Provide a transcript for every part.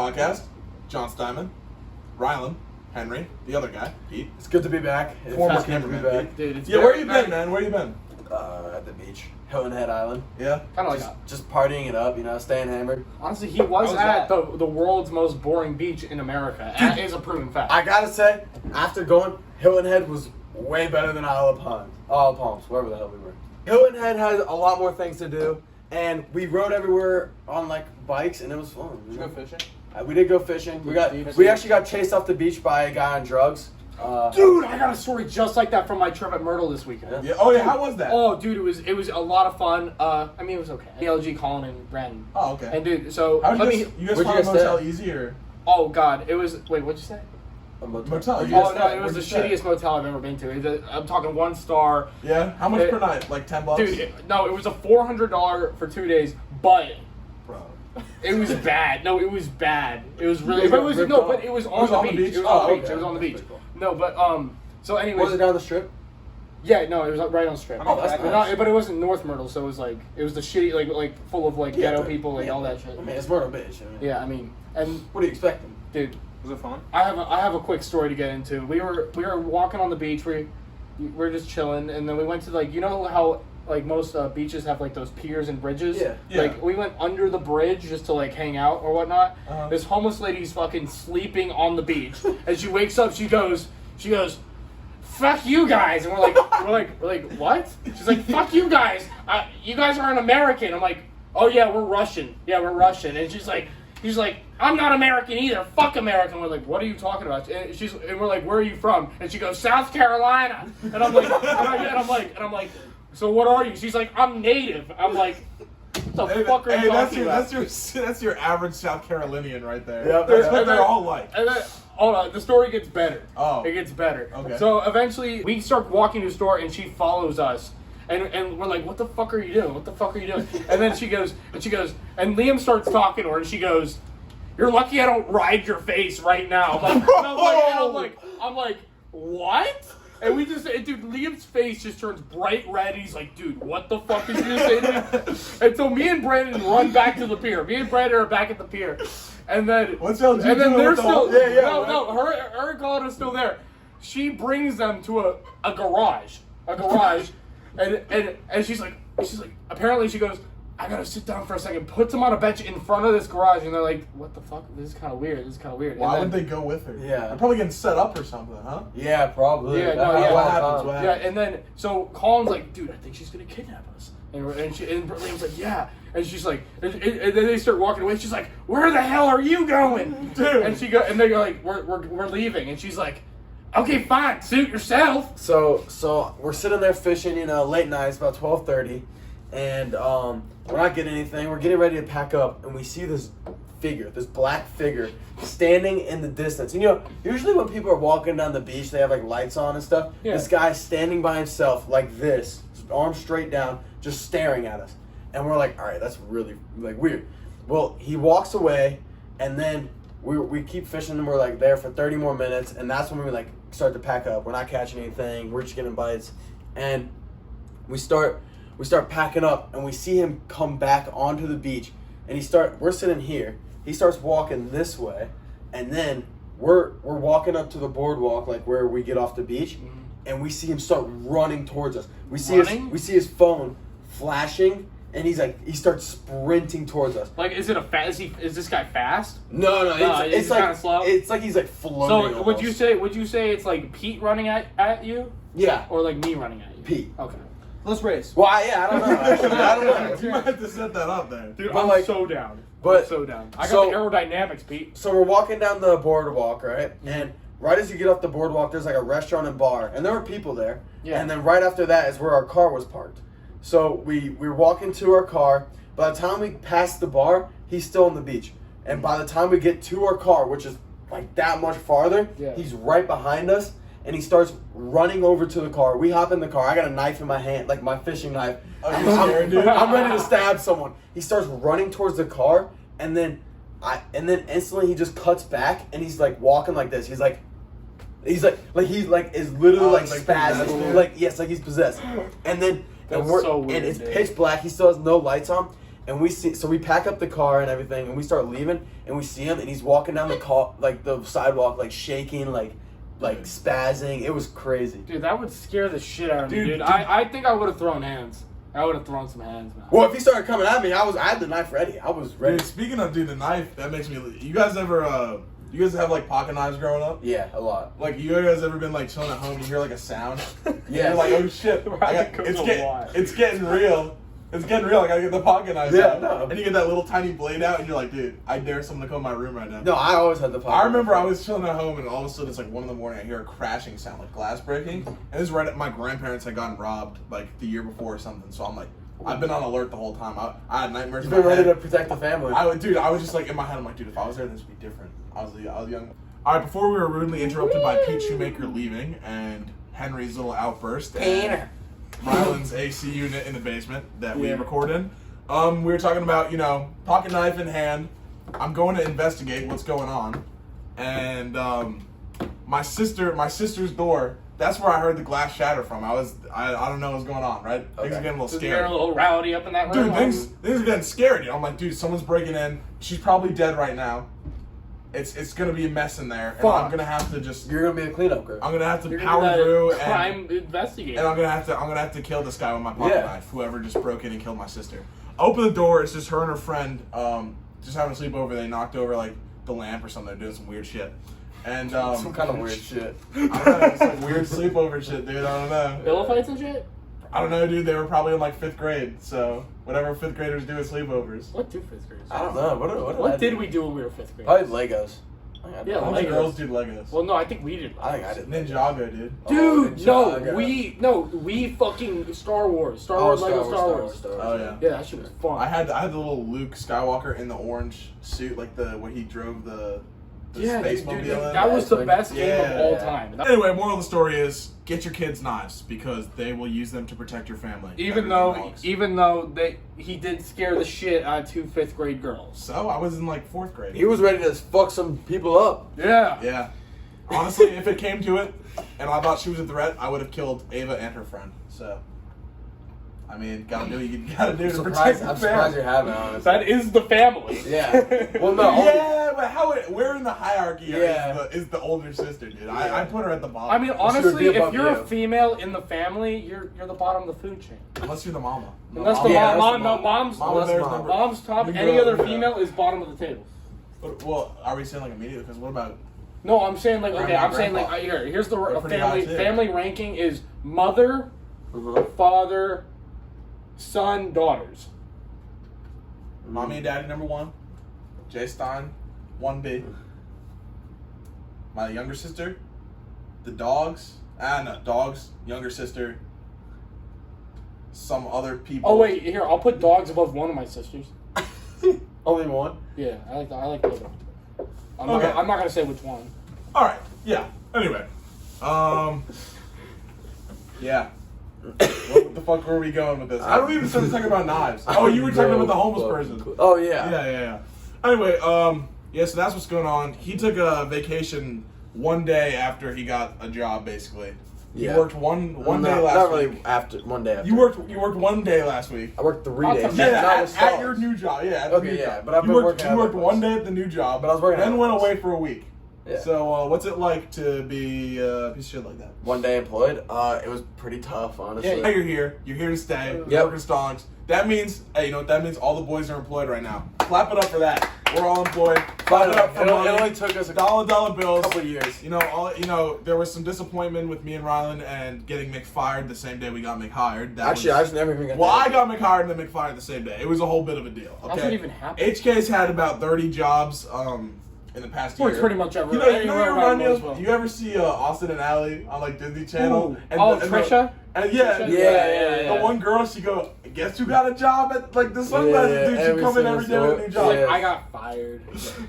podcast. John Steinman, Rylan, Henry, the other guy, Pete. It's good to be back. Former It's good to be cameraman, back. Dude, it's Yeah, where you been, man? Where you been? At the beach, Hilton Head Island. Yeah. Kind of like Just partying it up, staying hammered. honestly, he was How was at that? the world's most boring beach in America. That is a proven fact. I gotta say, after going, Hilton Head was way better than Isle of Palms, wherever the hell we were. Hilton Head has a lot more things to do, and we rode everywhere on like bikes, and it was fun. Did you go fishing? We did go fishing. We actually got chased off the beach by a guy on drugs. Dude, I got a story just like that from my trip at Myrtle this weekend. Yeah. Oh yeah. How was that? Oh, dude, it was a lot of fun. I mean, it was okay. LG, Colin, and Brandon. Oh, okay. And dude, so How did let you me. guys where'd find you a guys motel stay? easy or Oh God, it was. Wait, what'd you say? A motel? You Oh guys no, stay? it was the Where'd you stay? shittiest motel I've ever been to. I'm talking 1 star. Yeah. How much It- per night? Like $10. Dude, no, it was a $400 for 2 days, but Bro. it was bad. No, it was bad. It was really. You But got it was ripped no, off. but it was on was the on the beach. beach? It was Oh, on the beach. okay. It was on the beach. Pretty cool. No, but so anyways. Was it down the strip? Yeah, no, it was right on the strip. Oh, that's But nice. but it wasn't North Myrtle, so it was like it was the shitty like full of like ghetto but- people, like yeah, all that but- shit. I mean, it's Myrtle Beach. Yeah, I mean, and What are you expecting? dude, Was it fun? I have a quick story to get into. We were walking on the beach. We're just chilling, and then we went to like how like most beaches have like those piers and bridges. Yeah. Yeah. Like we went under the bridge just to like hang out or whatnot. Uh-huh. This homeless lady's fucking sleeping on the beach, and she wakes up. She goes, "Fuck you guys," and we're like, what? She's like, "Fuck you guys. You guys aren't American." I'm like, "Oh yeah, we're Russian. Yeah, we're Russian." And she's like, "I'm not American either. Fuck America." And we're like, "What are you talking about?" And we're like, "Where are you from?" And she goes, "South Carolina." And I'm like, and I'm like, "So what are you?" She's like, "I'm native." I'm like, "What the fuck are you talking about?" That's your average South Carolinian right there. Yep. That's what And they're then- all like. And then, hold on, the story gets better. Oh. It gets better. Okay. So eventually, we start walking to the store, and she follows us. And we're like, "What the fuck are you doing? What the fuck are you doing?" And then she goes, and Liam starts talking to her, and she goes, "You're lucky I don't ride your face right now." I'm like, what? And we just, dude, Liam's face just turns bright red. And he's like, "Dude, what the fuck did you just say to me?" And so me and Brandon run back to the pier. Me and Brandon are back at the pier. And then, What's LG and then doing they're with the still, whole- Yeah, no, her and Colin is still there. She brings them to a garage, and she's like, apparently she goes, "I gotta sit down for a second," puts them on a bench in front of this garage, and they're like, "What the fuck? This is kind of weird. Why And would then- they go with her? Yeah. They're probably getting set up or something, huh? Yeah, probably. Yeah, That no, happens yeah. all What the happens? time. What Yeah, happens? and then so Colin's like, "Dude, I think she's gonna kidnap us," and Liam's like, "Yeah," and she's like, and then they start walking away. She's like, "Where the hell are you going, Dude. And they go like, "We're leaving," and she's like, "Okay, fine, suit yourself." So we're sitting there fishing, late night. It's about 12:30, and we're not getting anything. We're getting ready to pack up, and we see this black figure, standing in the distance. And usually when people are walking down the beach, they have like lights on and stuff. Yeah. This guy's standing by himself like this, arms straight down, just staring at us. And we're like, all right, that's really like weird. Well, he walks away, and then we keep fishing, and we're like there for 30 more minutes, and that's when we like start to pack up. We're not catching anything. We're just getting bites, and we start packing up, and we see him come back onto the beach, and we're sitting here. He starts walking this way, and then we're walking up to the boardwalk, like where we get off the beach, and we see him start running towards us. We see his phone flashing, and he starts sprinting towards us. Like, is this guy fast? No, it's it's like kinda slow? it's like he's like floating. So would almost. you say it's like Pete running at you, Yeah, or like me running at you? Pete. Okay. Let's race. Well, I don't know. Actually, I don't know. You might have to set that up there. Dude, But I'm like- so down. but- I'm so down. I got so- the aerodynamics, Pete. So we're walking down the boardwalk, right? And right as you get off the boardwalk, there's like a restaurant and bar, and there were people there. Yeah. And then right after that is where our car was parked. So we're walking to our car. By the time we pass the bar, he's still on the beach. And by the time we get to our car, which is like that much farther, Yeah. he's right behind us, and he starts running over to the car. We hop in the car. I got a knife in my hand, like my fishing knife. Oh, you scared, dude? I'm ready to stab someone. He starts running towards the car, and then instantly he just cuts back, and he's like walking like this. He's like is literally like like spazzing, possessed, dude. like yes, like he's possessed. And then That's we're so weird, and it's dude. pitch black. He still has no lights on, and we pack up the car and everything, and we start leaving, and we see him, and he's walking down the car, like the sidewalk, like shaking, like spazzing. It was crazy. Dude, that would scare the shit out of me, Dude, dude. dude. I think I would have thrown hands. I would have thrown some hands, man. Well, if he started coming at me, I had the knife ready. I was ready. Dude, speaking of the knife, that makes me. You guys ever? You guys have like pocket knives growing up? Yeah, a lot. Like you guys ever been like chilling at home? You hear like a sound. Yeah. You're like, oh shit! It's getting real. It's getting real. I gotta get the pocket knife Yeah, out. no. And you get that little tiny blade out, and you're like, dude, I dare someone to come in my room right now. No, I always had the pocket. I remember I was chilling at home, and all of a sudden it's like 1 a.m. I hear a crashing sound, like glass breaking. And this is right at my grandparents had gotten robbed like the year before or something. So I'm like, I've been on alert the whole time. I had nightmares. You've in my been ready head. to protect the family. I was just like in my head. I'm like, dude, if I was there, this would be different. I was young. All right, before we were rudely interrupted by Pete Shoemaker leaving and Henry's little outburst and Ryland's AC unit in the basement that we recorded. We were talking about, pocket knife in hand. I'm going to investigate what's going on, and my sister's door. That's where I heard the glass shatter from. I don't know what's going on, right? Things are getting a little Is scary. there a little rowdy up in that room? Dude, things are getting scary. I'm like, dude, someone's breaking in. She's probably dead right now. It's gonna be a mess in there, and Fuck. I'm gonna have to just. You're gonna be a cleanup crew. I'm gonna have to You're power gonna be through that crime investigator. and I'm gonna have to kill this guy with my pocket knife. Whoever just broke in and killed my sister. Open the door. It's just her and her friend, just having a sleepover. They knocked over like the lamp or something. They're doing some weird shit. And Some kind of weird shit. I don't know. It's like weird sleepover shit, dude. I don't know. Pillow fights and shit? I don't know, dude. They were probably in like 5th grade, so whatever 5th graders do at sleepovers. What do 5th graders do? I don't know. What did we do when we were 5th grade? Probably Legos. Yeah, All the Legos. girls do Legos. Well, no, I think we did. I think I did. Ninjago, dude. Dude, Ninjago. we fucking Star Wars. Star Wars, Lego Star Wars. Oh yeah. Yeah, that shit was fun. I had the little Luke Skywalker in the orange suit, like when he drove the space dude, mobile in. that was the best game Yeah. of all time. Anyway, moral of the story is get your kids knives because they will use them to protect your family. Even though he did scare the shit out of 2 5th grade girls. So I was in like 4th grade. He was ready to fuck some people up. Yeah. Yeah. Honestly, if it came to it, and I thought she was a threat, I would have killed Ava and her friend. So, I mean, gotta do what you gotta do to protect the I'm family. surprised you haven't, honestly. That is the family. Yeah. Well, no. Yeah, but where in the hierarchy Yeah. is the older sister, dude? I put her at the bottom. I mean, She would honestly, be if above you're a you. female in the family, you're the bottom of the food chain. unless you're the mama. Unless the Yeah, mom, that's the mom's Mama Unless bears mom. number. mom's top. You Any go, other yeah. female is bottom of the table. Well, are we saying like immediately? Because what about? No, I'm saying like okay. Grandma, I'm saying like grandpa. here's the They're pretty high, too. family ranking is mother, father, son, daughters. Mommy and daddy number 1. Jay Stein, 1B. My younger sister, the dogs. Dogs. Younger sister. Some other people. Oh wait, here I'll put dogs above one of my sisters. Only one? Yeah, I like those. I'm Okay. not gonna say which one. All right. Yeah. Anyway. Yeah. What the fuck were we going with this? I don't even start talking about knives. Oh, you were talking about the homeless person. Oh, yeah. Yeah. Anyway, yeah, so that's what's going on. He took a vacation one day after he got a job, basically. He Yeah. worked one day last Not week. really after, one day after. You worked 1 day last week. I worked 3 I'll days. tell you. Yeah, Not with at stars. your new job. Yeah, at the Okay, new yeah, job. but I've been you working You at worked that 1 place. day at the new job, But I was working at then that went place. away for a week. Yeah. So, what's it like to be a piece of shit like that? 1 day employed. It was pretty tough, honestly. Now you're here. You're here to stay. You're Yep. working Stallings. That means, hey, you know what that means? All the boys are employed right now. Clap it up for that. We're all employed. Clap it up for It money. only took us a dollar bills. couple years. You know, there was some disappointment with me and Ryland and getting Mick fired the same day we got Mick hired. Actually, I just never even got Well, I that. got Mick hired and then Mick fired the same day. It was a whole bit of a deal. Okay? How's that even happen? HK's had about 30 jobs in the past year. Works pretty much everywhere. You know, Anywhere you around remind me of, Roseville. you ever see Austin and Ally on like Disney Channel? Ooh. Oh, Trisha? And yeah, Trisha? Yeah. The one girl, she go, guess who got a job at like the sunglasses Yeah, dude? She every come in every day single with a new store. job. Like Yeah. I got fired.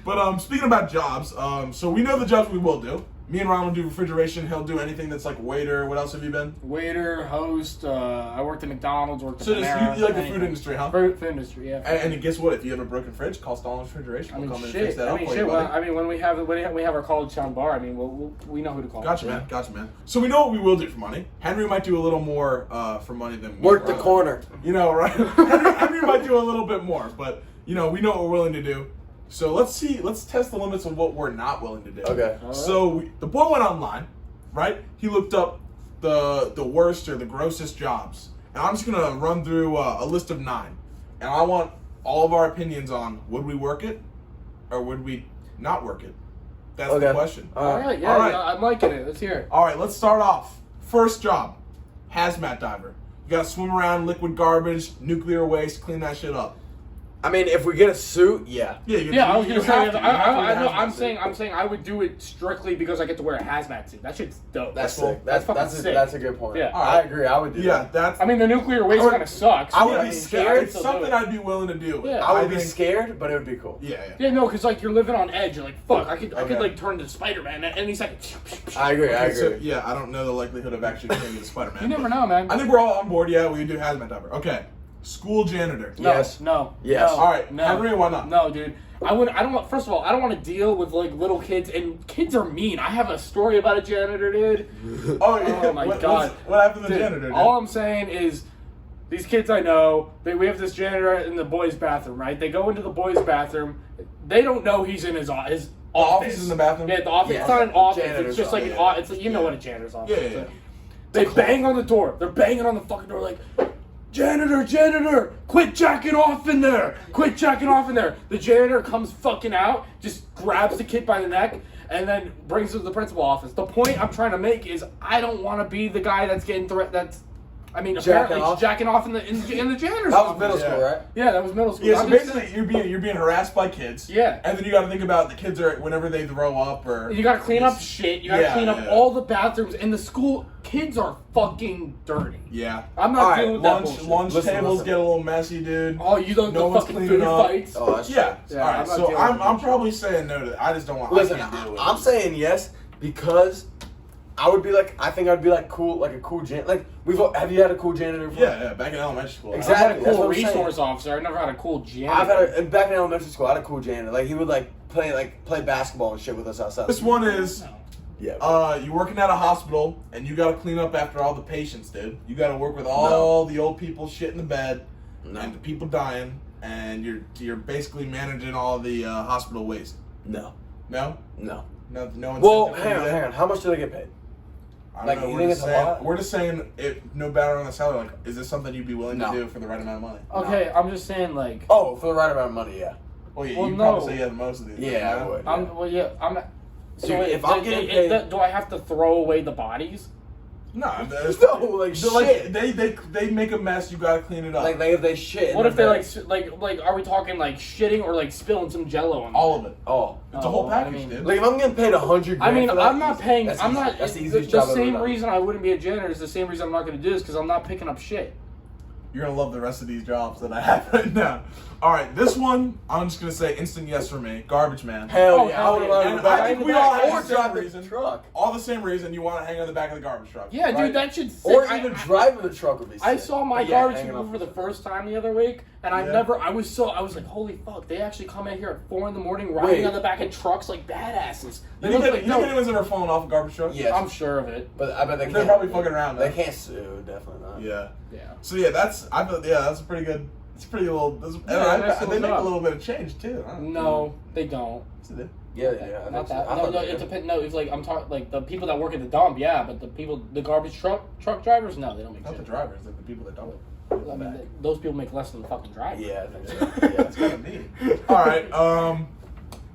But speaking about jobs, so we know the jobs we will do. Me and Ron will do refrigeration. He'll do anything that's like waiter. What else have you been? Waiter, host. I worked at McDonald's. Worked at So just Panera, you like the anything. food industry, huh? Food industry, yeah. And guess what? If you have a broken fridge, call Stalin's Refrigeration. I We'll mean, come in and fix shit. that I up mean, for shit. you, Well, buddy. I mean, when we have our college town bar, I mean, we know who to call. Gotcha, man. Gotcha, man. So we know what we will do for money. Henry might do a little more for money than me. Work the corner. You know, right? Henry might do a little bit more, but you know, we know what we're willing to do. So let's test the limits of what we're not willing to do. Okay. All right. So the boy went online, right? He looked up the worst or the grossest jobs, and I'm just gonna run through a list of 9, and I want all of our opinions on would we work it or would we not work it. That's the question. All right, yeah, All right. I'm liking it. Let's hear it. All right, let's start off. First job, hazmat diver. You gotta swim around liquid garbage, nuclear waste, clean that shit up. I mean, if we get a suit, yeah. Yeah, I was gonna say. have to. You have to I know. have I'm that saying. suit. I'm saying I would do it strictly because I get to wear a hazmat suit. That shit's dope. That's cool. sick. That's fucking sick. that's a good point. Yeah. I agree. I would do Yeah, that. that's. I mean, the nuclear waste I would- kind of sucks. I would but be mean, scared. It's still do something it. I'd be willing to do. Yeah. I would be think- scared, but it would be cool. Yeah. Yeah, no, because like you're living on edge. You're like, fuck, I could Okay. like turn to Spider-Man at any second. I agree. I Okay, so, agree. yeah, I don't know the likelihood of actually turning into Spider-Man. You never but know, man. I think we're all on board. Yeah, we do hazmat diver. Okay, school janitor. No, Yes. No. Yes. No, All right, No. Henry, why not? No, dude. I don't want. First of all, I don't want to deal with like little kids, and kids are mean. I have a story about a janitor, dude. Oh, yeah. Oh my God. What happened to the Dude, janitor? Dude? all I'm saying is, these kids I know, we have this janitor in the boys' bathroom, right? They go into the boys' bathroom. They don't know he's in his office. office is in the bathroom? Yeah, the office. Yeah. It's not an office. Janitor's It's just like an office. office. It's like, you know what a janitor's office Yeah, is. yeah, yeah. They bang on the door. They're banging on the fucking door like, janitor, quit jacking off in there. Quit jacking off in there. The janitor comes fucking out, just grabs the kid by the neck, and then brings it to the principal office. The point I'm trying to make is I don't want to be the guy that's getting apparently off? jacking off in the janitor's That was office. middle Yeah. school, right? Yeah, that was middle school. Yeah, so I'm just basically you're being harassed by kids. Yeah. And then you got to think about the kids are whenever they throw up or You gotta clean up shit. You gotta Yeah, clean up yeah. all the bathrooms in the school. Kids are fucking dirty. Yeah. I'm not All right, dealing with that Lunch bullshit. Listen, tables listen. get a little messy, dude. Oh, you don't No the one's fucking cleaning food up. fights. Oh, that's Yeah. true. Yeah, All right. I'm not So dealing I'm with that. probably saying no to that. I just don't want. Listen, I can't deal with I'm it. saying yes because I would be like, I think I'd be like cool, like a cool janitor. Like have you had a cool janitor before? Yeah, back in elementary school. Exactly. I've had a that's cool what I'm saying. resource officer. I never had a cool janitor. I've had back in elementary school. I had a cool janitor. Like he would play basketball and shit with us outside. This one is. Yeah. You're working at a hospital and you gotta clean up after all the patients, dude. You gotta work with all the old people shit in the bed and the people dying, and you're basically managing all the hospital waste. No. No, No. no incentive Well, for hang on, that? hang on. How much do they get paid? I don't Like, know. you We're think just it's a saying. lot? We're just saying, no matter on the salary. Like, is this something you'd be willing No. to do for the right amount of money? Okay, I'm just saying like. Oh, for the right amount of money, yeah. Well, yeah, Well, you no. probably say yeah to most of these. Yeah, things, I would. I'm well, yeah. I'm. So Dude, if I'm getting paid- do I have to throw away the bodies? No, there's, No, like they're shit. they make a mess. You gotta clean it up. Like if they shit. in What the if they bed. like? Are we talking like shitting or like spilling some Jello on? all of it. Oh. It's a whole Oh, I package, mean- dude. Like if I'm getting paid $100. I mean, for that, I'm not easy. paying. That's I'm easy. not. That's the the easiest job I've ever same done. reason I wouldn't be a janitor is the same reason I'm not going to do this because I'm not picking up shit. You're gonna love the rest of these jobs that I have right now. All right, this one I'm just gonna say instant yes for me. Garbage man. Hell Oh, yeah, hell I would yeah. have And the back. I think we all have or the same drive the reason. truck. All the same reason you want to hang on the back of the garbage truck. Yeah, right? dude, that should. Or I- even I- driving the truck would be sick. I saw my But yeah, garbage hanging off remover the the first time the other week, and I Yeah. was like, holy fuck, they actually come in here at 4 a.m, riding Wait. on the back of trucks like badasses. They You look think, like, you no, think anyone's ever fallen off a garbage truck? Yes. I'm sure of it. But I bet they can't. They're probably fucking around, They though. can't sue, definitely not. Yeah. Yeah. So yeah, that's a pretty good. It's pretty little. nice They little make a job. little bit of change too. Huh? No, they don't. Yes, they do. Yeah, Okay, yeah. I not think so. that. I No, thought no, they it did. depends. No, it's like I'm talking like the people that work at the dump, yeah, but the garbage truck drivers, no, they don't make Not the shit. drivers, like the people that don't. I mean, those people make less than the fucking driver. Yeah, I think so. Yeah, That's kind of neat. All right.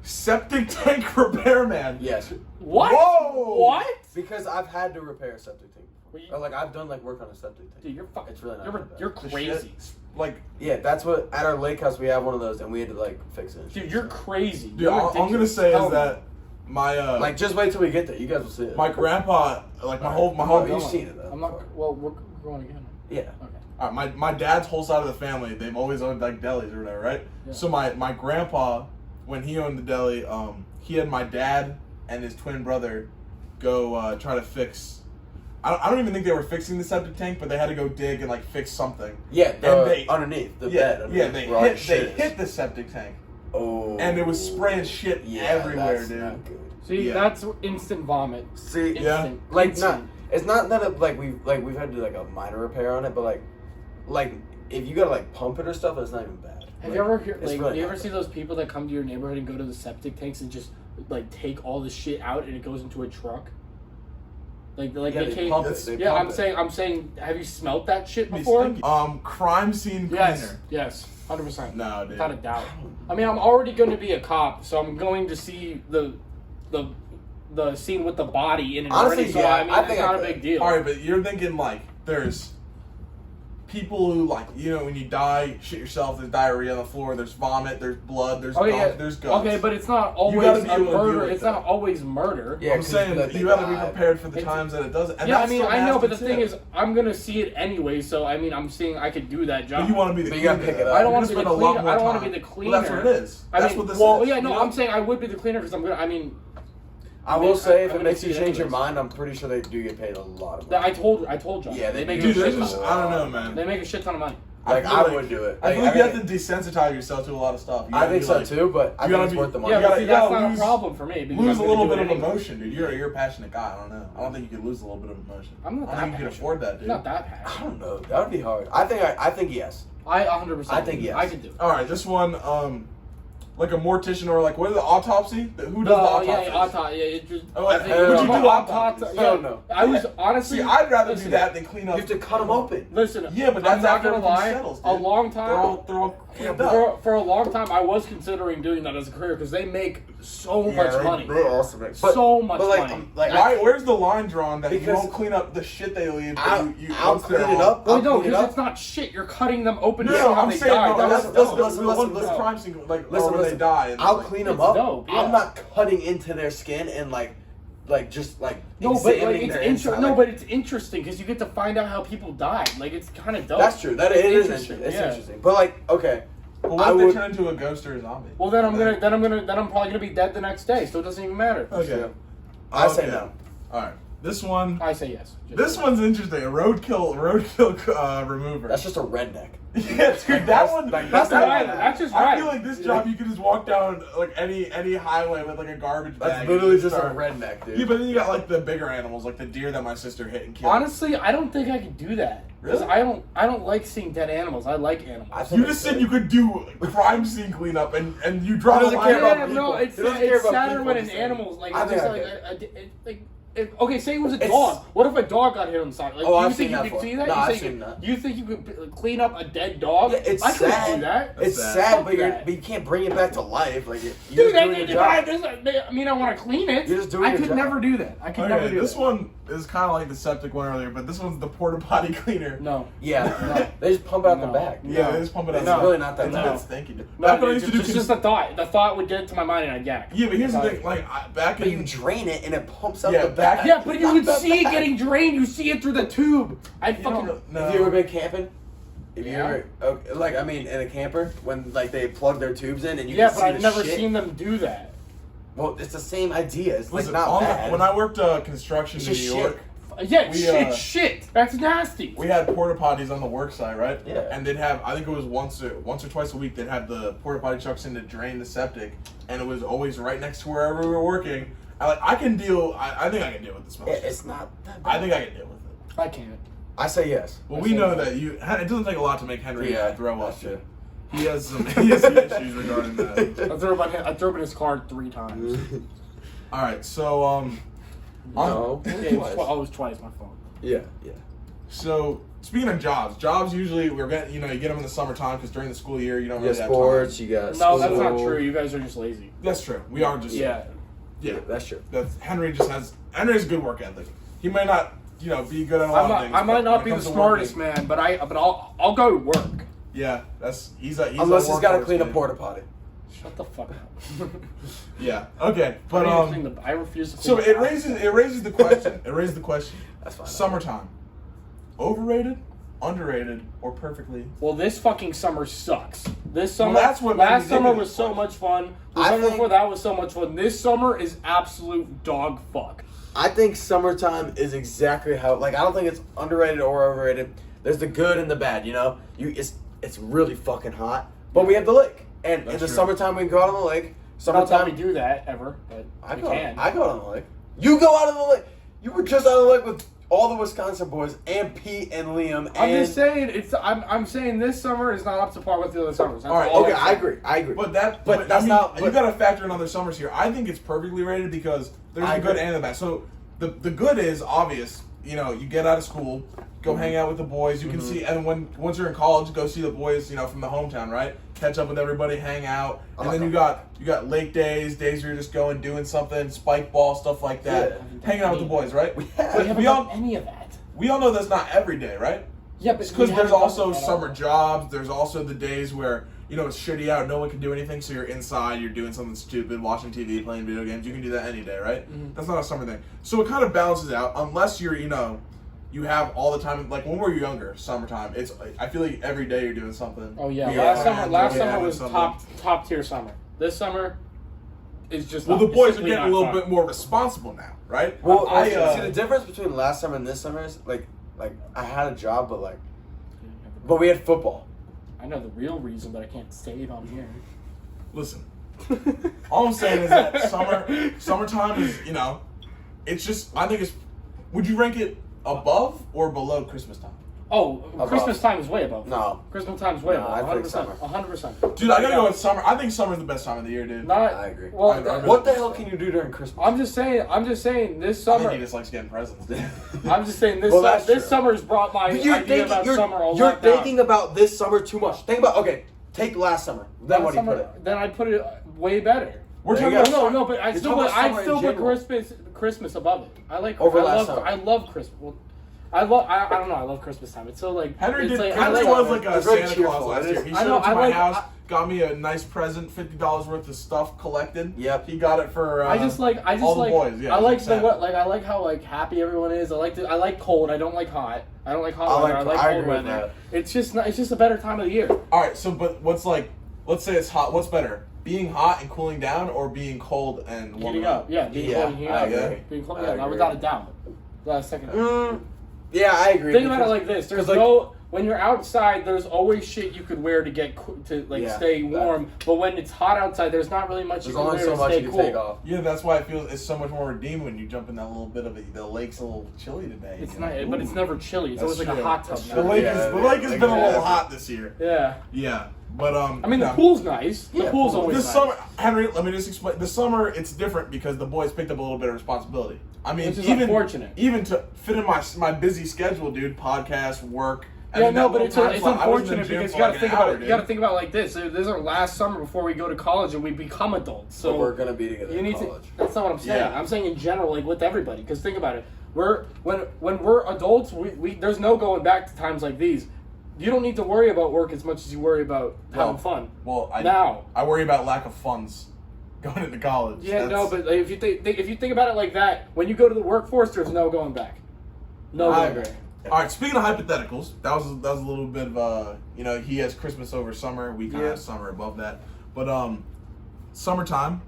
Septic tank repairman. Yes. What? Whoa! What? Because I've had to repair a septic tank Were you- before. Or like I've done like work on a septic tank. Dude, you're fucking. It's really not you're that bad. you're The crazy. shit, like, Yeah, that's what at our lake house we have one of those and we had to like fix it. and shit. Dude, you're crazy. dude, You're all I'm gonna ridiculous. say Tell is me. that my Like just wait till we get there. You guys will see it. my grandpa, like my whole Oh, my you've seen it though. I'm not. before. Well, we're going again. Yeah. Okay. my dad's whole side of the family, they've always owned like delis or whatever, right? Yeah. So my grandpa, when he owned the deli, he had my dad and his twin brother go try to fix. I don't even think they were fixing the septic tank, but they had to go dig and like fix something. Yeah, they underneath the yeah, bed. Underneath they where all the hit shit is. the septic tank, Oh. and it was spraying shit everywhere, that's dude. not good. See, Yeah. that's instant vomit. See, Yeah. Instant. like Instant. it's not that we've had to do like a minor repair on it, but like if you gotta like pump it or stuff, it's not even bad. Have Like, you ever heard, it's like, really you not ever see bad. those people that come to your neighborhood and go to the septic tanks and just like take all the shit out and it goes into a truck? Like Yeah, they they can't. pump it. They Yeah, pump I'm it. saying, have you smelt that shit Be before? stinky. Crime scene Yes, cleaner. yes, 100%. No, dude. Without a doubt. I mean, I'm already going to be a cop, so I'm going to see the scene with the body in it Honestly, already. So yeah, I mean, I it's think not I a could. big deal. All right, but you're thinking like there's people who like when you die, shit yourself. There's diarrhea on the floor. There's vomit. There's blood. There's Okay, gum, yeah. there's guts. Okay, but it's not always gotta be a able to deal murder. with It's that. not always murder. Yeah, I'm 'cause saying they you got to be die. prepared for the It's- times that it does. And Yeah, I that's mean, still I know, but the nasty, thing too. is, I'm gonna see it anyway. So I mean, I'm seeing I could do that job. But you want to be the But you gotta cleaner, pick it though. up. I don't You're want to gonna be the spend a lot cleaner. more I don't want to time. be the cleaner. Well, that's what it is. I That's mean, what this well, is. yeah, no, you know? I'm saying I would be the cleaner because I'm gonna. I mean, I will say, if I'm it makes gonna you see it change your anyways. mind, I'm pretty sure they do get paid a lot of money. I told you. Yeah, they they make do. a Dude, shit there's ton. just, I don't know, man. They make a shit ton of money. Like, feel I would do it. I feel Like, like you I have to desensitize yourself to a lot of stuff. You I gotta think be so like, too, but I you think gotta it's be- worth the money. Yeah, You gotta- but see, you that's gotta not lose- a problem for me. Because lose I'm a gonna little do bit it of anyway. emotion, dude. You're a passionate guy. I don't know. I don't think you could lose a little bit of emotion. I'm not I that don't think you can passionate. afford that, dude. Not that I passionate. don't know. That would be hard. I think yes. I 100%. I think yes. I could do it. All right, this one, like a mortician or like what is the autopsy? Who does the autopsy? Yeah, it just. Oh, I think would you do autopsy? autopsy? Yeah, Hell no. I was honestly. See, I'd rather listen, do that than clean You up. have to cut them open. Listen, Yeah, but I'm that's not after gonna everything lie. settles, A dude. long time. They're all cleaned up. For a long time, I was considering doing that as a career because they make so much money. They're awesome. So much but like, money. Like, Why? Where's the line drawn that you Because- don't clean up the shit they leave? But I'll once clean they're it all- up. Well, I'll no, clean it because up. it's not shit. You're cutting them open. No, to see no, how I'm they saying died. no, That's listen, dope. this crime scene, like Listen, when they die. And I'll like, clean them It's up. dope, yeah. I'm not cutting into their skin and just No, but like, examining it's their interesting. inside. No, Like, but it's interesting because you get to find out how people died. Like it's kind of dope. that's true. That It's it is interesting, interesting. It's yeah. interesting. But like, okay, But what I if they would- turn into a ghost or a zombie? Well, then I'm probably gonna be dead the next day, so it doesn't even matter. Okay. I say Okay. no. All right. This one. I say yes. Just- This one's interesting. A roadkill remover. That's just a redneck. yeah, dude. That one. Like, That's that violent. one- That's just I violent. feel like this job you could just walk down like any highway with like a garbage bag. That's and literally just a start- redneck, dude. Yeah, but then you got like the bigger animals, like the deer that my sister hit and killed. Honestly, I don't think I could do that. Because Really? I don't like seeing dead animals. I like animals. I think You just said you could do crime scene cleanup and you draw He the doesn't line care about Yeah, on no, people. it's He doesn't care about sadder people, when an just saying. animal's like, I it's think just I like okay, say it was a It's- dog. What if a dog got hit on the side? Like, Oh, you I've think seen you that could before. see that? No, you I've think seen that. You think you could clean up a dead dog? Yeah, it's I couldn't sad. do that. It's That's sad, sad. but Fuck that. you can't bring it back to life. Like you're Dude, just doing your job. I mean, I want to clean it. You're just doing I your could job. never do that. I could never Okay, do this that. one is kind of like the septic one earlier, but this one's the porta potty cleaner. No. Yeah, no. They just pump out the No. back. Yeah, No. they just pump it out. It's really not that It's bad. a bit stinky. No, Back when I dude, used to do it's just the thought. The thought would get into my mind and I'd yak. Yeah, but here's the Sorry. thing. Like back But in you drain it and it pumps out Yeah, the back- back. Yeah, but you Not would that see it bad. getting drained. You see it through the tube. I you fucking. don't know. Have you ever been camping? Have you Yeah. ever, okay, like, I mean, in a camper, when, like, they plug their tubes in and you Yeah, can but see I've the never shit? seen them do that. Well, it's the same idea. It's, Listen, like, not bad. when I worked construction It's in New just York, Yeah, We, shit. That's nasty. we had porta potties on the work site, right? Yeah. And they'd have, I think it was once or twice a week, they'd have the porta potty trucks in to drain the septic, and it was always right next to wherever we were working. I think I can deal with the smell. It's not that bad. I think I can deal with it. I can't. I say yes. Well, we know that it doesn't take a lot to make Henry throw up. that's true. He has some issues regarding that. I threw up in his car 3 times. All right, so No. Yeah, it was twice my fault. Yeah, yeah. So speaking of jobs usually you get them in the summertime because during the school year you don't You really got have sports, time. you got No, that's not school. true. You guys are just lazy. That's true. We are just Yeah. yeah. That's true. Henry has a good work ethic. He may not be good at a lot of things. I might but not when be it the comes to smartest working- man, but I'll go to work. Yeah, he's a Unless he's got to workhorse, clean a dude. porta potty. Shut the fuck up. Yeah. Okay, but I refuse to. so clean it the raises the question. It raises the question. That's fine. Summertime, overrated, underrated, or perfectly? Well, this fucking summer sucks. This summer, that's what made me last think summer of was this so question. much fun. The I summer think- before that was so much fun. This summer is absolute dog fuck. I think summertime is exactly how. Like, I don't think it's underrated or overrated. There's the good and the bad. You know, it's really fucking hot, but we have the lake, and in the true. summertime we can go out on the lake. Not that Summertime we do that ever, but I we go. can. I go out on the lake. You go out on the lake. You were just out on the lake with all the Wisconsin boys and Pete and Liam. I'm and just saying I'm saying this summer is not up to par with the other summers. That's All right, Okay, I'm I saying. agree. I agree. But that's I mean, not. You got to factor in other summers here. I think it's perfectly rated because there's I the good agree. and the bad. So the good is obvious. You know, you get out of school, go hang out with the boys. You can see, and once you're in college, go see the boys. You know, from the hometown, right? Catch up with everybody, hang out, and then you got lake days where you're just going doing something, spike ball stuff like that, Yeah. hanging out with the boys, right? We haven't We done all any of that. we all know that's not every day, right? Yeah, but Because we there's haven't done also that at summer all. jobs. There's also the days where, you know, it's shitty out, no one can do anything, so you're inside, you're doing something stupid, watching TV, playing video games. You can do that any day, right? Mhm. That's not a summer thing. So it kind of balances out, unless you're, you know, you have all the time. Like when we were younger, summertime. I feel like every day you're doing something. Oh yeah, You're last friends, summer. Last you're summer having was something. top tier summer. This summer is just. Well, not, the boys are simply getting a not little fun. bit more responsible now, right? Well, I, see the difference between last summer and this summer is like I had a job, but we had football. I know the real reason, but I can't say it on here. Listen, all I'm saying is that summertime is, you know, it's just, I think it's, would you rank it above or below Christmas time? Oh, Above. Christmas time is way above. No. Christmas time is way No, above. I think 100%. summer. 100%. Dude, I gotta go with summer. I think summer's the best time of the year, dude. Not. I agree. Well, I really- What the hell can you do during Christmas? I'm just saying this I think summer. he just likes getting presents, dude. I'm just saying this. Well, that's This true. summer's brought my But idea about summer a you're lot down. thinking about this summer too much. Think about take last summer. Then Last what do you summer, put it? Then I'd put it way better. We're There talking you about go. No, but I You're still talking put about summer in general. Christmas above it. I like Over I last love summer. I love Christmas. Well, I don't know. I love Christmas time. It's so like Henry it's did. like, Henry I was like a It's very Santa cheerful. Claus last It is. year. He I showed know, up to I my like- house, got me a nice present, $50 worth of stuff collected. Yep. He got it for. I just like all the boys, yeah, I like Santa. I like how like happy everyone is. I like cold. I don't like hot. I don't like hot I weather. like- I I like cold agree with weather. that. It's just a better time of the year. All right. So, but what's like? Let's say it's hot. What's better? Being hot and cooling down, or being cold and warming Heating up, yeah, being Yeah, cold and heating I up, agree. being cold, I yeah, agree. without a doubt. Without a second. Yeah, I agree. Think about it because- like this: there's 'cause, like, no when you're outside. There's always shit you could wear to get to Yeah, stay warm. But when it's hot outside, there's not really much There's you can only wear so to much stay you can cool. take off. Yeah, that's why I feel it's so much more redeemed when you jump in that little bit of it. The lake's a little chilly today. It's you know? not, but it's never chilly. It's That's always like true. a hot tub. That's now. The lake Yeah, is the lake has like been a little that. hot this year. Yeah. Yeah, but I mean, the no. pool's nice. The Yeah, pool's pool. always This nice. summer, Henry, let me just explain. This summer, it's different because the boys picked up a little bit of responsibility. I mean, Which is even unfortunate. even to fit in my busy schedule, dude. Podcast, work. and Yeah, then no, that but little it's time slot, I was in the unfortunate gym because for you got to like think an about hour, it. You got to dude. think about it like this. This is our last summer before we go to college and we become adults. So But we're gonna be together you in need college. to. That's not what I'm saying. Yeah. I'm saying in general, like with everybody. Because think about it. When we're adults, we there's no going back to times like these. You don't need to worry about work as much as you worry about having fun. Well, Now. I worry about lack of funds going into college. Yeah, That's- no, but like, if you think about it like that, when you go to the workforce, there's no going back. No I going agree. back. All right. Speaking of hypotheticals, that was a little bit of he has Christmas over summer. We kind of Yeah. have summer above that. But summertime.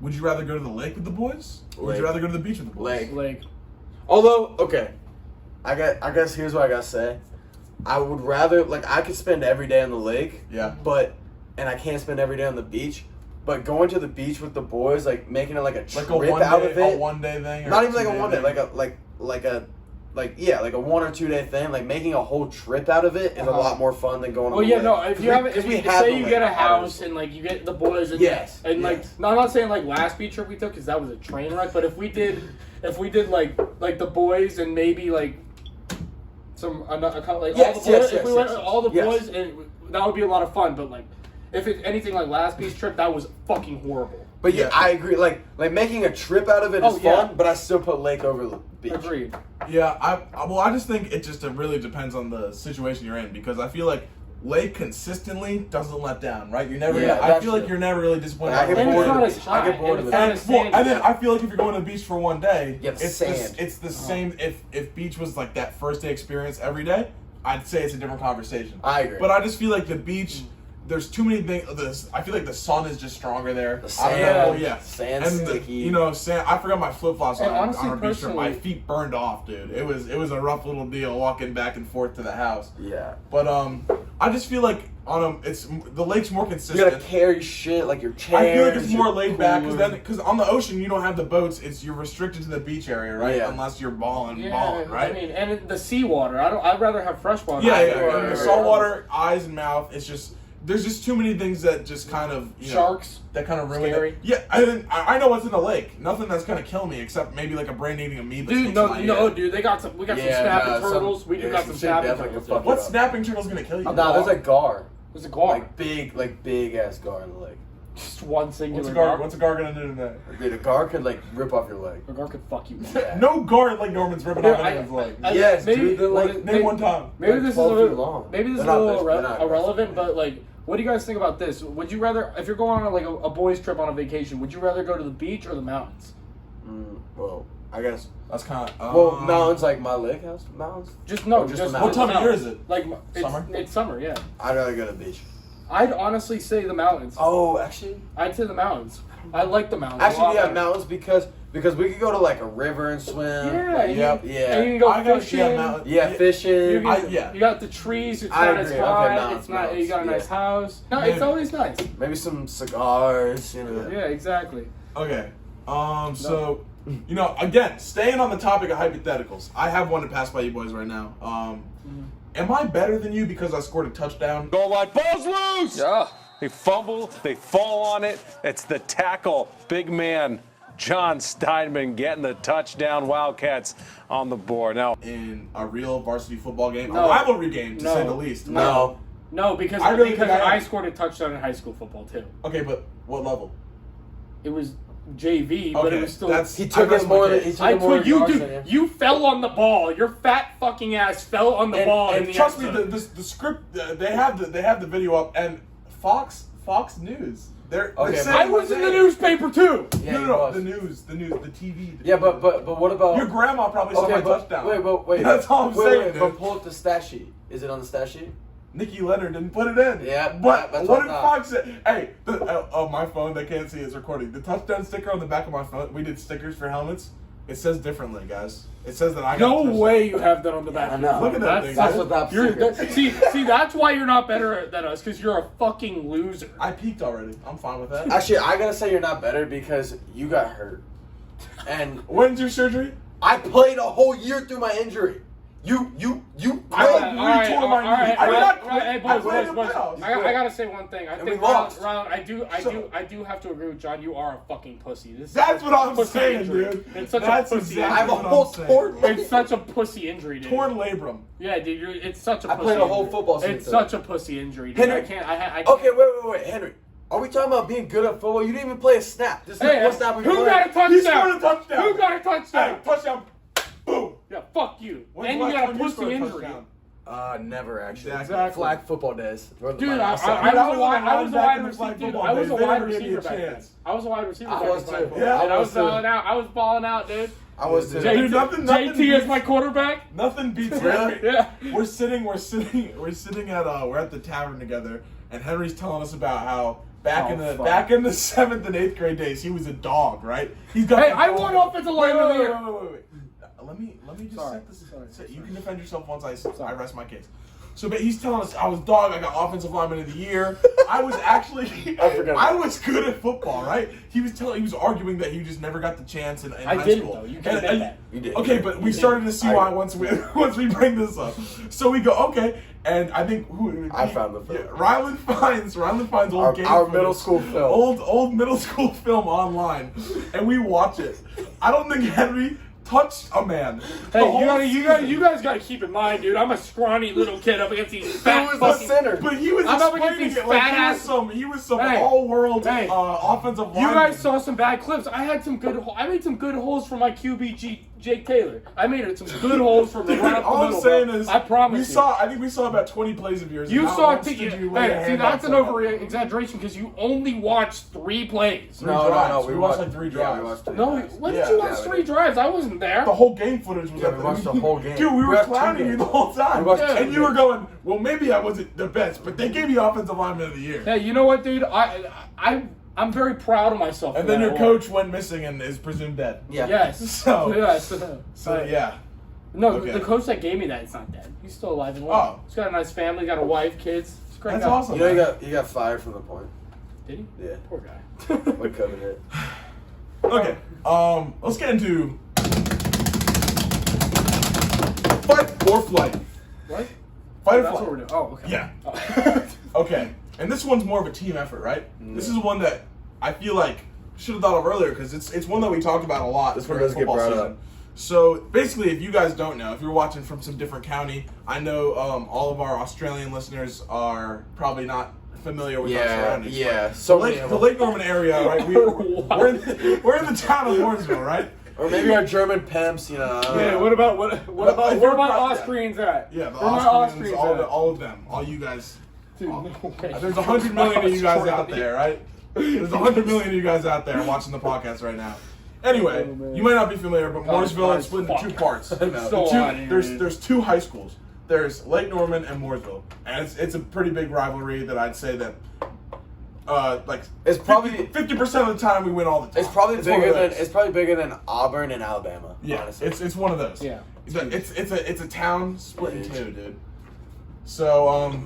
Would you rather go to the lake with the boys, or would Lake. you rather go to the beach with the boys? Lake. Like, Although, okay, I guess here's what I gotta say. I would rather I could spend every day on the lake. Yeah. And I can't spend every day on the beach. But going to the beach with the boys, making it like a trip Like a out of it. one day thing. Or Not even like a 2 one day, thing? like a 1 or 2 day thing. Like making a whole trip out of it is a Uh-huh. lot more fun than going. well, on the yeah, lake. no. If you have, if we you have say the you lake. get a house and like you get the boys and Yes, and like yes. no, I'm not saying like last beach trip we took because that was a train wreck. But if we did like the boys and maybe like some a couple like Yes, all the boys, yes, if we yes, went yes, all the yes. boys and that would be a lot of fun. But like if it's anything like last beach trip, that was fucking horrible. But yeah, Yeah. I agree. Like making a trip out of it is Oh, yeah. fun, but I still put lake over the beach. Agreed. Yeah, I just think it just really depends on the situation you're in because I feel like lake consistently doesn't let down, right? You're never. Yeah, I that's feel like true. you're never really disappointed. I by get the And lake. it's bored not of as it. I hot. get bored and of it's it. not And, as well, sandy. and then I feel like if you're going to the beach for one day, You have it's sand. it's the same. If beach was like that first day experience every day, I'd say it's a different conversation. I agree. But I just feel like the beach, there's too many things. I feel like the sun is just stronger there. The I don't know. sand, Yeah, sand's and sticky. Sand. I forgot my flip flops on, And honestly, on our beach trip. My personally- feet burned off, dude. It was a rough little deal walking back and forth to the house. Yeah. But I just feel like it's the lake's more You consistent. gotta carry shit like your chair. I feel like it's more laid back because on the ocean you don't have the boats. You're restricted to the beach area, right? Yeah. Unless you're balling, Yeah, right? I mean, and the seawater. I'd rather have fresh water. Yeah, Or- and the saltwater, eyes and mouth. It's just there's just too many things that just kind of Sharks. that kind of ruin Scary. it. Yeah, I know what's in the lake. Nothing that's gonna kill me except maybe like a brain-eating amoeba. Dude, sticks in my no, ear. dude. We got some Yeah, snapping no, turtles. We do yeah, got some some shit snapping definitely turtles. can fuck dude. you What up. snapping turtle's gonna kill you? No, there's a gar. There's a gar. Like big ass gar in the lake. Just one singular What's a gar. gar? What's a gar gonna do today? Dude, a gar could like rip off your leg. A gar could fuck you. Yeah. No guard like Norman's ripping Dude, off anyone's leg. Yes, dude, they're like- Name one time. Maybe Like this is 12 a feet little, long. maybe this is They're a not little veg- they're not irrelevant, vegetable. but like, what do you guys think about this? Would you rather, if you're going on like a boys' trip on a vacation, would you rather go to the beach or the mountains? Well, I guess. That's kind of Well, mountains like my lake house mountains. Just no, Or just just the What time of year is it? Like it's Summer? It's summer, yeah. I'd rather go to the beach. I'd honestly say the mountains. Oh, actually, I'd say the mountains. I like the mountains. a actually, lot yeah, better. mountains because we could go to like a river and swim. Yeah, Like, and Yep. you, Yeah. and you can go I gotta fishing. see mountain. Yeah, fishing. You got the trees. It's I not as agree. Okay, hot. mountains, It's not. You mountains, got a nice yeah. house. No, Maybe. it's always nice. Maybe some cigars. You know. Yeah, exactly. Okay. So, again, staying on the topic of hypotheticals, I have one to pass by you boys right now. Am I better than you because I scored a touchdown? Goal line, ball's loose! Yeah. They fumble, they fall on it. It's the tackle. Big man, John Steinman getting the touchdown. Wildcats on the board. Now, In a real varsity football game, No. a rivalry game, to No. say the least. No. No, because I really think I am. scored a touchdown in high school football too. Okay, but what level? It was JV, but Okay, it was still. that's- He I took rest it my more than case. he I took it more put you, yards dude. than You fell on the ball. Your fat fucking ass fell on the ball in And the trust end me, zone. the script they have the video up, and Fox News. They're Okay, saying I was my in the name. newspaper too. Yeah, No, he no, was. the news, the TV. Yeah, but what about Your grandma probably saw okay, my but, touchdown. Wait. That's all I'm saying, Wait, dude. but pull up the stat sheet. Is it on the stat sheet? Nikki Leonard didn't put it in. Yeah, But that's what what did I Fox say? Hey, my phone, they can't see it's recording. The touchdown sticker on the back of my phone, we did stickers for helmets. It says differently, guys. It says that I got No a touchdown. way you have that on the back. I of your know. phone. Look at that thing, That's guys. what that you're, secret. see, that's why you're not better than us, because you're a fucking loser. I peaked already. I'm fine with that. Actually, I gotta say you're not better because you got hurt, and When's your surgery? I played a whole year through my injury. You I played. retore my knee. I did not quit. Hey, I boys, played in boys, the playoffs. I gotta say one thing. I And think we lost. Ron, I do have to agree with John. You are a fucking pussy. This is That's what I'm pussy saying, injury. dude. It's such That's a pussy. exactly I have a what I'm whole saying. torn leg. It's such a pussy injury, dude. Torn labrum. Yeah, dude. It's such a. I pussy played a whole injury. football season. It's such a pussy injury, dude. Henry- I can't. I can't. Okay, wait, Henry. Are we talking about being good at football? You didn't even play a snap. This is Hey, the first snap we who played. got a touchdown? He scored a touchdown. Who got a Hey, touchdown? touchdown. Boom. Yeah, fuck you. When's And the you last got a time you pussy scored injury. touchdown? Never actually. Exactly. Flag football days. Dude, I was I a was wide linebacker in receiver. flag Dude, football I was days. a They wide never gave me a receiver back then. chance. I was a wide receiver. I back was then. too. Yeah, And I was too. balling out. I was balling out, dude. I was too. Dude, nothing JT beats- is my quarterback. Nothing beats Really? Henry. Yeah. We're sitting at we're at the tavern together, and Henry's telling us about how back in the 7th and 8th grade days he was a dog, right? He's got. Hey, the I dog. won offensive lineman of the year. Wait. Let me just Sorry. set this. Sorry. You can defend yourself once I rest my case. So, but he's telling us I was dog. I got offensive lineman of the year. I was actually. I was good at football, right? He was arguing that he just never got the chance in high didn't, school. though. You can admit that. You did. Okay, but we started to see why once we bring this up. So we go okay, and I think I found the film. Yeah, Ryland finds old game our footage, middle school film. old middle school film online, and we watch it. I don't think Henry touched a man. Hey, you guys gotta keep in mind, dude. I'm a scrawny little kid up against these fat was fucking. the center. But he was I'm up against explaining these it like fat he was some Hey, all world hey. offensive lineman. You guys saw some bad clips. I made some good holes for my QBG Jake Taylor. I made it some good holes from around the All middle. I'm saying bro. is, I promise I think we saw about 20 plays of yours. you and not saw once did you lay a Hey, see, hand that's on an someone. over-exaggeration because you only watched 3 plays. Three drives. We watched like 3 Yeah, drives. we watched 3 No, drives. when Yeah, did you watch yeah, we 3 did. drives? I wasn't there. The whole game footage was Yeah, up we there. watched the whole game. Dude, we were watched 2 clowning you games. the whole time. We watched Yeah. 2 And you were games. going, well, maybe I wasn't the best, but they gave you Offensive Lineman of the Year. Hey, you know what, dude? I'm very proud of myself. And for then that your award. coach went missing and is presumed dead. Yeah. Yes. So- Yes. So, yeah. No, Okay. the coach that gave me that is not dead. He's still alive and well. Oh. He's got a nice family, got a wife, kids. He's a great That's guy. awesome. You know, he got fired from the point. Did he? Yeah. Poor guy. What COVID hit. Okay. Let's get into fight or flight. What? Fight or That's flight. what we're doing. Oh, okay. Yeah. Oh. Okay. And this one's more of a team effort, right? This is one that I feel like should have thought of earlier because it's one that we talked about a lot This during one does get football brought season. up. So basically, if you guys don't know, if you're watching from some different county, I know all of our Australian listeners are probably not familiar with our Yeah, surroundings. yeah. The So Lake, many of the them. Lake Norman area, right? We're in the town of Lawrenceville, right? Or maybe our German pimps, you know. Yeah, what about If where my you're proud- Austrians at? Yeah, the Where my Austrians, at? all of them, all you guys. Dude, no way. There's 100 million of you guys out there, right? There's 100 million of you guys out there watching the podcast right now. Anyway, Oh, man. you might not be familiar, but Mooresville is split into 2 parts. I know. So Two- on here, dude. there's 2 high schools. There's Lake Norman and Mooresville, and it's a pretty big rivalry that I'd say that like It's probably 50% of the time we win all the time. it's probably one bigger of than those. Auburn and Alabama. Yeah, honestly. it's one of those. Yeah. It's a town split in It is. 2, dude. So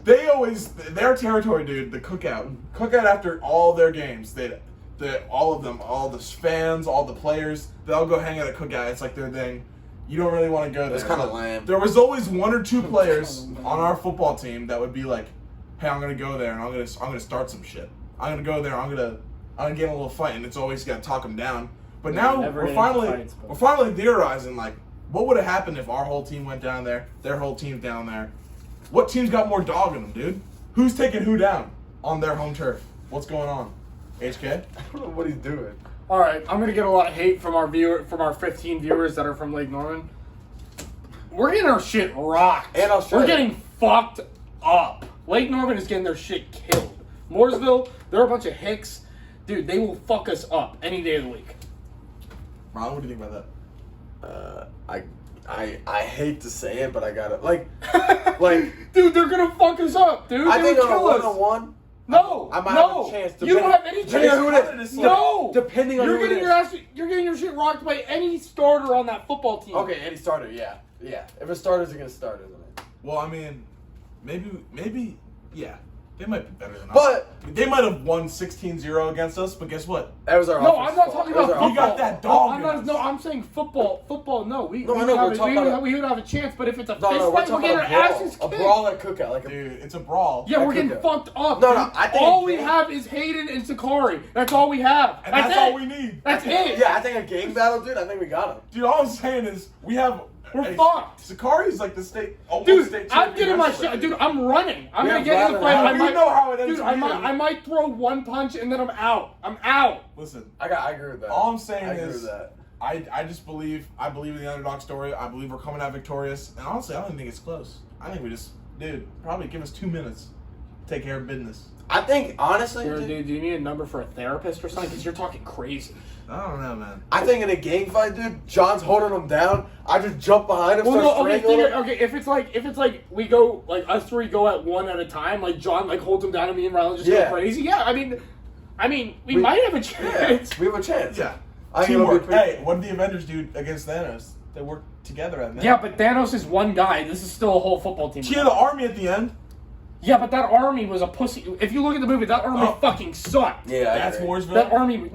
their territory, dude. The cookout after all their games. All of them, all the fans, all the players, they'll go hang out at cookout. It's like their thing. You don't really want to go there. It's kinda lame. There was always 1 or 2 players on our football team that would be like, "Hey, I'm gonna go there and I'm gonna start some shit. I'm gonna go there. I'm gonna get in a little fight." And it's always got to talk them down. But Yeah, now never we're ending finally fights, but- we're finally theorizing like, what would have happened if our whole team went down there, their whole team's down there? What team's got more dog in them, dude? Who's taking who down on their home turf? What's going on? HK? I don't know what he's doing. All right, I'm gonna get a lot of hate from our 15 viewers that are from Lake Norman. We're getting our shit rocked. And Australia. We're getting fucked up. Lake Norman is getting their shit killed. Mooresville, they're a bunch of hicks. Dude, they will fuck us up any day of the week. Ron, what do you think about I hate to say it, but I gotta like Dude, they're gonna fuck us up, dude. I They think would on a kill us. 1-on-1. No, I might no. have a chance. You don't have any Depending chance. on who it is. No, Depending on you're who it getting is. you're getting your shit rocked by any starter on that football team. Okay, any starter, yeah. If a starter's against starters, I mean. that? Well, I mean, maybe, yeah. They might be better than us. But they might have won 16-0 against us, but guess what? that was our No, offense I'm not fault. talking That was about our football. You got that dog in us. No, I'm saying football. Football, no. We No, I would know, have we're a- talking we would about- have- we would have a chance, but if it's a No, fist we're fight, we're talking getting about our a asses brawl. A kicked. brawl at cookout, like a Dude, it's a brawl. Yeah, I we're could getting go. fucked up. No, dude. no, I think all we gang- have is Hayden and Sakari. That's all we have. And that's all it. we need. That's it. Yeah, I think a gang battle, dude. I think we got him. Dude, all I'm saying is we have. We're fucked. Sakari's like the state. Almost Dude, state I'm champion getting my wrestler, shit. Dude, I'm running. I'm Yeah, gonna get in the brother, fight. I you might know how it ends Dude, for I you. might throw one punch and then I'm out. I'm out. Listen, I agree with that. all I'm saying I agree is with that. I just believe in the underdog story. I believe we're coming out victorious. And honestly, I don't even think it's close. I think we just, dude, probably give us 2 minutes. Take care of business. I think honestly, Dude, dude, do you need a number for a therapist or something? Because you're talking crazy. I don't know, man. I think in a gang fight, dude, John's holding him down. I just jump behind him, Well, start no, okay, strangling him. okay. If it's like we go like us three go at one at a time, like John like holds him down and me and Rylan just Yeah. go crazy. Yeah, I mean we might have a Yeah, chance. we have a chance. Yeah. I think it'll be Teamwork. pretty- Hey, what did the Avengers do against Thanos? They worked together at that. Yeah, but Thanos is one guy. This is still a whole football team. She had the army at the end. Yeah, but that army was a pussy. If you look at the movie, that army Oh. fucking sucked. Yeah, I That's agree. Mooresville. That army. We're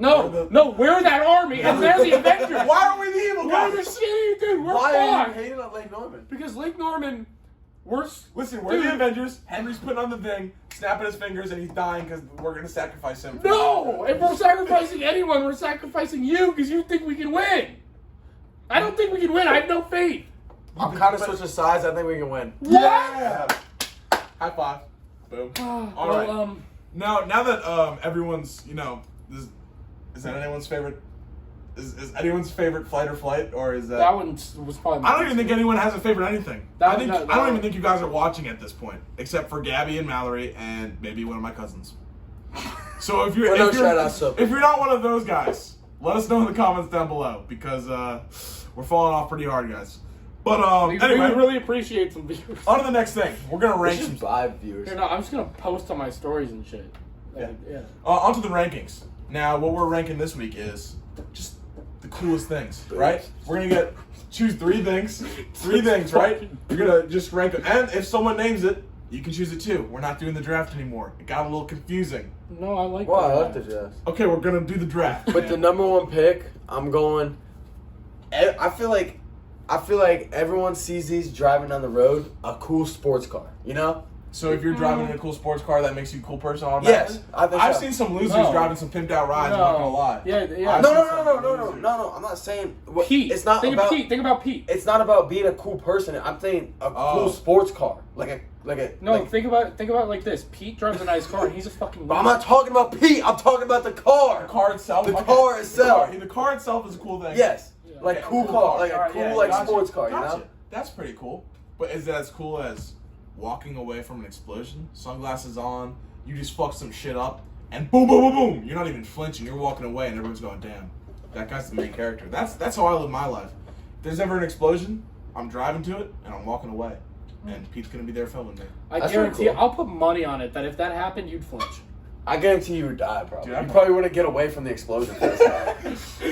No, we're that army, and they're the Avengers. Why are we the evil We're guys? the shitty dude. We're Why are you fucked. hating on Lake Norman? Because Lake Norman, we're Listen, we're the Dude. Avengers. Henry's putting on the thing, snapping his fingers, and he's dying because we're gonna sacrifice him. No! If we're sacrificing anyone, we're sacrificing you because you think we can win. I don't think we can win. I have no faith. I'm kind of switching sides. I think we can win. Yeah. High five. Boom. All right. Well, Now that everyone's, is that anyone's favorite Is anyone's favorite Flight or Flight, or is that? That one was probably. I don't even think anyone has a favorite anything. That I one- that don't one- even think you guys are watching at this point, except for Gabby and Mallory and maybe one of my cousins. So if you're Well, no shout-outs, if you're not one of those guys, let us know in the comments down below because we're falling off pretty hard, guys. But We anyway, really appreciate some viewers. on to the next thing. We're gonna We rank should some. buy viewers. Here, no, I'm just gonna post on my stories and shit. Like, yeah. On to the rankings. Now, what we're ranking this week is just the coolest things, right? We're gonna choose 3 things. 3 things, right? You're gonna just rank them. And if someone names it, you can choose it too. We're not doing the draft anymore. It got a little confusing. No, I like. Wow, I that. like the Jazz. Okay, we're gonna do the draft. But the number 1 pick, I'm going. I feel like everyone sees these driving down the road, a cool sports car. You know? So if you're driving in a cool sports car, that makes you a cool person automatically? Yes, I think I've so. seen some losers No. driving some pimped out rides. No. I'm not gonna lie. Yeah, yeah. I've No, seen no, some no, no, no, no, losers. no. I'm not saying. What, Pete. It's not think about. Of Pete. Think about Pete. It's not about being a cool person. I'm saying a cool sports car, like a. No, like, think about it like this. Pete drives a nice car, and he's a fucking. But I'm not talking about Pete. I'm talking about the car. The car itself? The Okay. car itself. The car itself is a cool thing. Yes, Yeah. like Yeah, cool cool car, car. like a Alright, cool yeah, like Gotcha. sports car. You Gotcha. know? That's pretty cool. But is that as cool as walking away from an explosion? Sunglasses on, you just fuck some shit up, and boom, boom, boom, boom. You're not even flinching. You're walking away, and everyone's going, "Damn, that guy's the main character." That's how I live my life. If there's ever an explosion, I'm driving to it, and I'm walking away, and Pete's gonna be there filming me. I That's guarantee. pretty cool. I'll put money on it that if that happened, you'd flinch. I guarantee you would die, probably. Dude, I'm- you probably wouldn't get away from the explosion.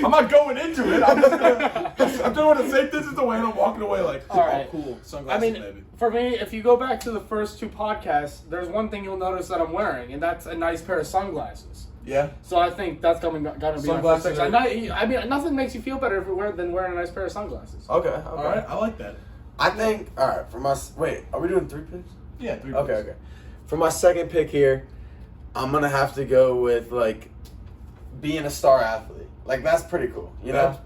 I'm not going into it. I'm just gonna. I'm doing a safe distance away, and I'm walking away like, All right. oh, cool. I Sunglasses, mean, baby. for me, if you go back to the first 2 podcasts, there's one thing you'll notice that I'm wearing, and that's a nice pair of sunglasses. Yeah. So I think that's gonna be my first Sunglasses section. are- I mean, nothing makes you feel better than wearing a nice pair of sunglasses. Okay, okay. All right. I like that. I think. All right, for my wait, are we doing 3 picks? Yeah. 3 Okay, picks. okay. For my second pick here, I'm gonna have to go with like being a star athlete. Like that's pretty cool, you know.